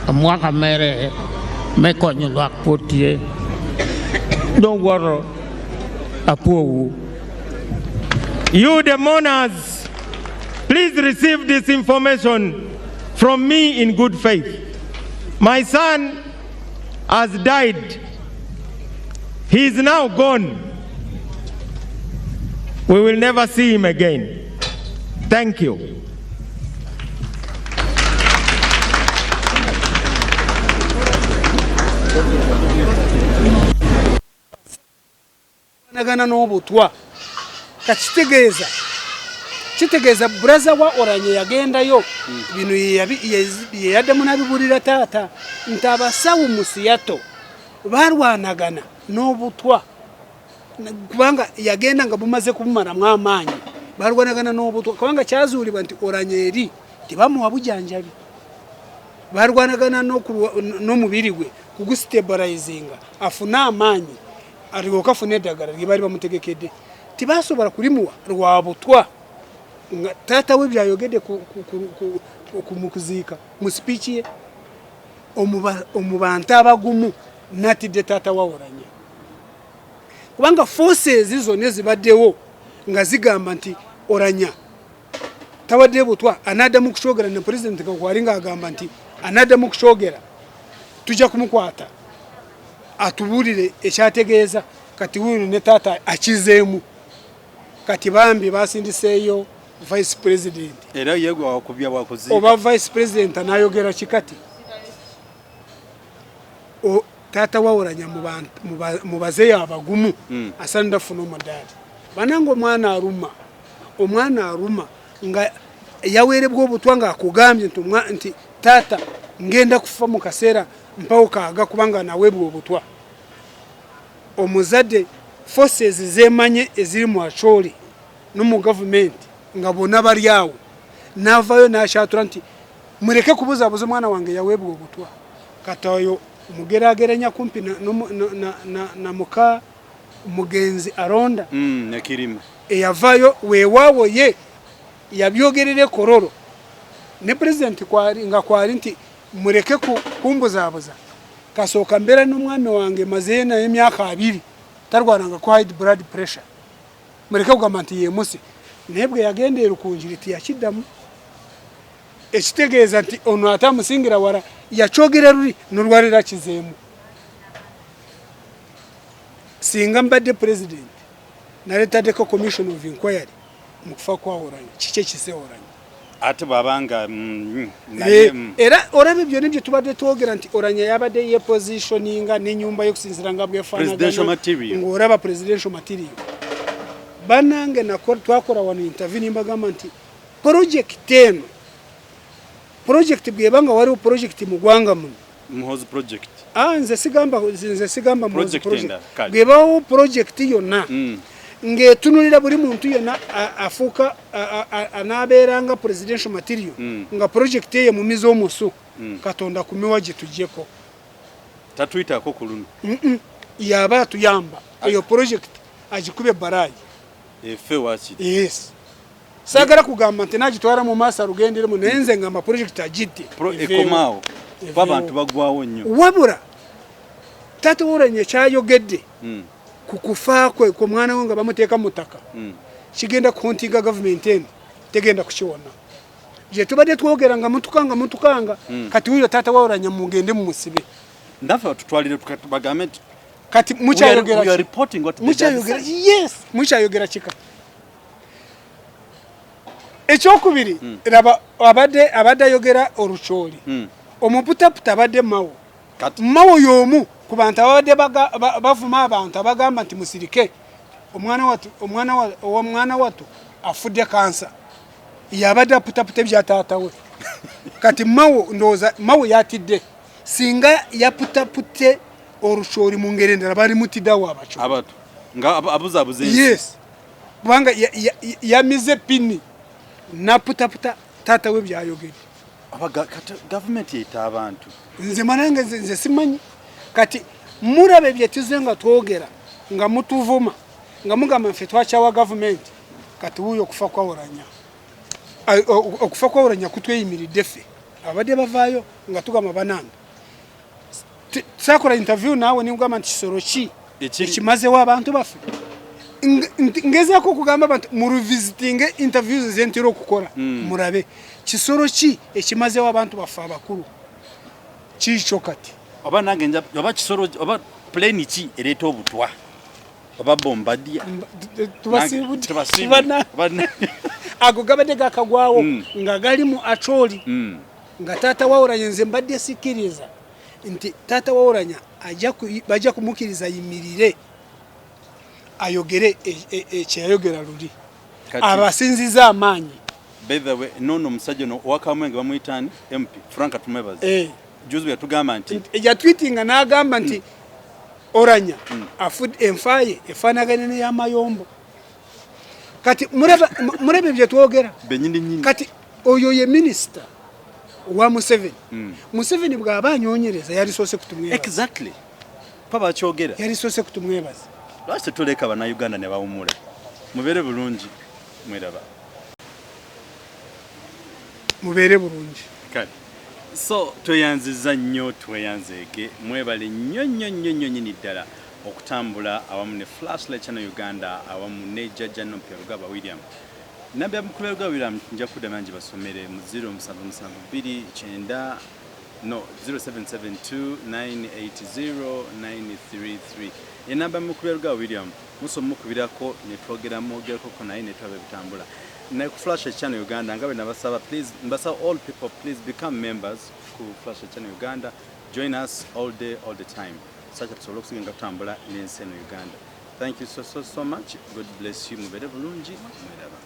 amwaka mere mekonyo lwak potie don't worry apowu. You, the mourners, please receive this information from me in good faith. My son has died. He is now gone. We will never see him again. Thank you. nagana no Butwa kitegeeza braza wa Oulanyah yagenda yo bino yaddamu nabiburira taata ntabasawu musiyato barwanagana no Butwa kubanga yagenda nga bumaze kumumara mwamaanyi barwanagana no Butwa kubanga kyazuulibwa nti Oulanyah eri tibamuwa bujanjabi barwanagana no mubiri gwe kugustabilizinga afuna amaanyi aligoka afuna eddagala libali bamutegekedde tibasobola kulimuwa lwa Butwa taata we byayogedde ku mukuziika mu speech ye omubantu abagumu natidde taata wa Oulanyah kubanga forces zonna zibaddewo nga zigamba nti Oulanyah tawadde Butwa anaddamu kukyogera ne president kakwalinga agamba nti anaddamu kukyogera tujja kumukwata atubulire ekyategeeza kati huyu ne taata akizeemu kati bambi basindiseeyo vice president era yegwa wakubya wakuziika oba vice president anayogera kikati taata wa Oulanyah mubazeeyo abagumu asanda funa omuddaali banange omwana aruma nga yaweerebwa Obutwa nga akugambye nti taata ngenda kufa mu kaseera mpawo kaaga kubanga naweebwa Obutwa omuzadde forces zemanye eziri mu Acholi no mu government nga bonna bali awo navayo n'akyatura nti mureke kubuzabuza omwana wange yaweebwa Obutwa kati oyo mugerageranya kumpi na muka mugenzi aronda nekirima eyavayo weewaawo ye yabyogerere kororo ne president kwali nti mureke kumbuzaabuza kasooka mbeera n'omwami wange mazeeyo naye emyaka 2 tarwananga ku high blood pressure mureke kugamba nti yemusi naye bwe yagenda erukunjiri tiyakiddamu ekitegeeza nti ono atamusingira wala yakyogera luli n'olwalira kizeemu singa mbadde president naleetaddeko commission of inquiry mu kufa kwa Oulanyah kiki ekise Oulanyah ate babanga era olaba ebyo nibyo tubadde twogera nti Oulanyah yabadde ye positioninga n'ennyumba y'okusinzira nga bwefaanagana ng'olaba presidential material banange twakora wano interview nimbagamba nti project eno project bwebanga waliwo project mu ggwanga muno Muhozi project nze sigamba Muhozi project bwebawo project yonna ng'etunulira buli muntu yonna afuuka anaabeeranga presidential material nga project eyo mumiza omusu Katonda kumiwa gye tuggyeko tatuyitako ku luno yaba atuyamba eyo project agikube barayi efe wakiri yes sagala kugamba nti nagitwara mu maaso alugenderemu nenze nga amaprojekiti agidde ekomaawo kuba abantu bagwawo nnyo wabula Taata Oulanyah kyayogedde ku kufa kwe ku mwana we nga bamuteeka mu ttaka kigenda kuhuntinga gavumenti eno tegenda kukiwona je tubadde twogera nga mutukanga kati huyo Taata Oulanyah mugende mu musibe ndafa tutwalire tubagambe nti kati mukyayogera we are reporting what the judge said. Yes mukyayogera kika ekyokubiri raba abadde ayogera olukyoli omuputaputa abadde mawo mawo y'omu ku bantu abadde bavuma abantu abagamba nti musirike omwana watu afudde kansa yabadde aputaputa ebya taata we kati mawo ndowooza mawo yatidde singa yaputapute olukyoli mu ngeri endala bali mutiddawo abatu nga abuzabuze yes kubanga yamize pini naputaputa taata we byayogedde gavumenti yita abantu nze manange nze simanyi kati murabe bye tuze nga twogera nga mutuvuma nga mugamba ffe twakyawa gavumenti kati wuyo okufa kwa Oulanyah okufa kwa Oulanyah kutweyimiridde ffe abadde bavaayo nga tugamba banange sakola interview naawe nimugamba nti kisoro ki ekimazewo abantu baffe ngezaako okugamba abantu mu revisiting interviews zentera okukola murabe kisoro ki ekimazewo abantu baffe abakulu kikyo kati oba nange oba kisoro oba plane ki ereeta obutwa oba bombadia ago gabadde gakagwawo nga gali mu acholi nga Taata Oulanyah nze mbadde sikiriza nti Taata Oulanyah bajja kumukiriza yimirire ayogere ekyayogera luli abasinziza amaanyi by the way nono musajja no wakamwenge bamuyitani MP Frank Tumwebaze juzi yatugamba nti yatwitinga n'agamba nti Oulanyah afudde enfaye efaanagane n'ey'amayombo kati murebe bye twogera kati oyo ye minisita wa Museveni Museveni bw'aba anyoonyereza yalisoose kutumwebaza exactly paba kyogera yalisoose kutumwebaza lwaki tuleka bannayuganda ne bawumula mubeere bulungi mweraba mubeere bulungi kale so tweyanziza nnyo tweyanzeege mwebale nnyo nyini ddala okutambula awamu ne Flashlight Channel Uganda awamu ne Jajja NUP Byarugaba William nabya mukulu Byarugaba William nja kudda nje basomere mu 0772 no 0772980933 enamba mukulu Byarugaba William musomo mukubirako ne twogera mwogerako ko naye ne twabe bitambula na ku Flashlight Channel Uganda ngabe nabasaba please mbasa all people please become members ku Flashlight Channel Uganda join us all day all the time such as solo kusinga kutambula n'ensi eno Uganda. Thank you so much. God bless you. Mubere bulungi mweraba.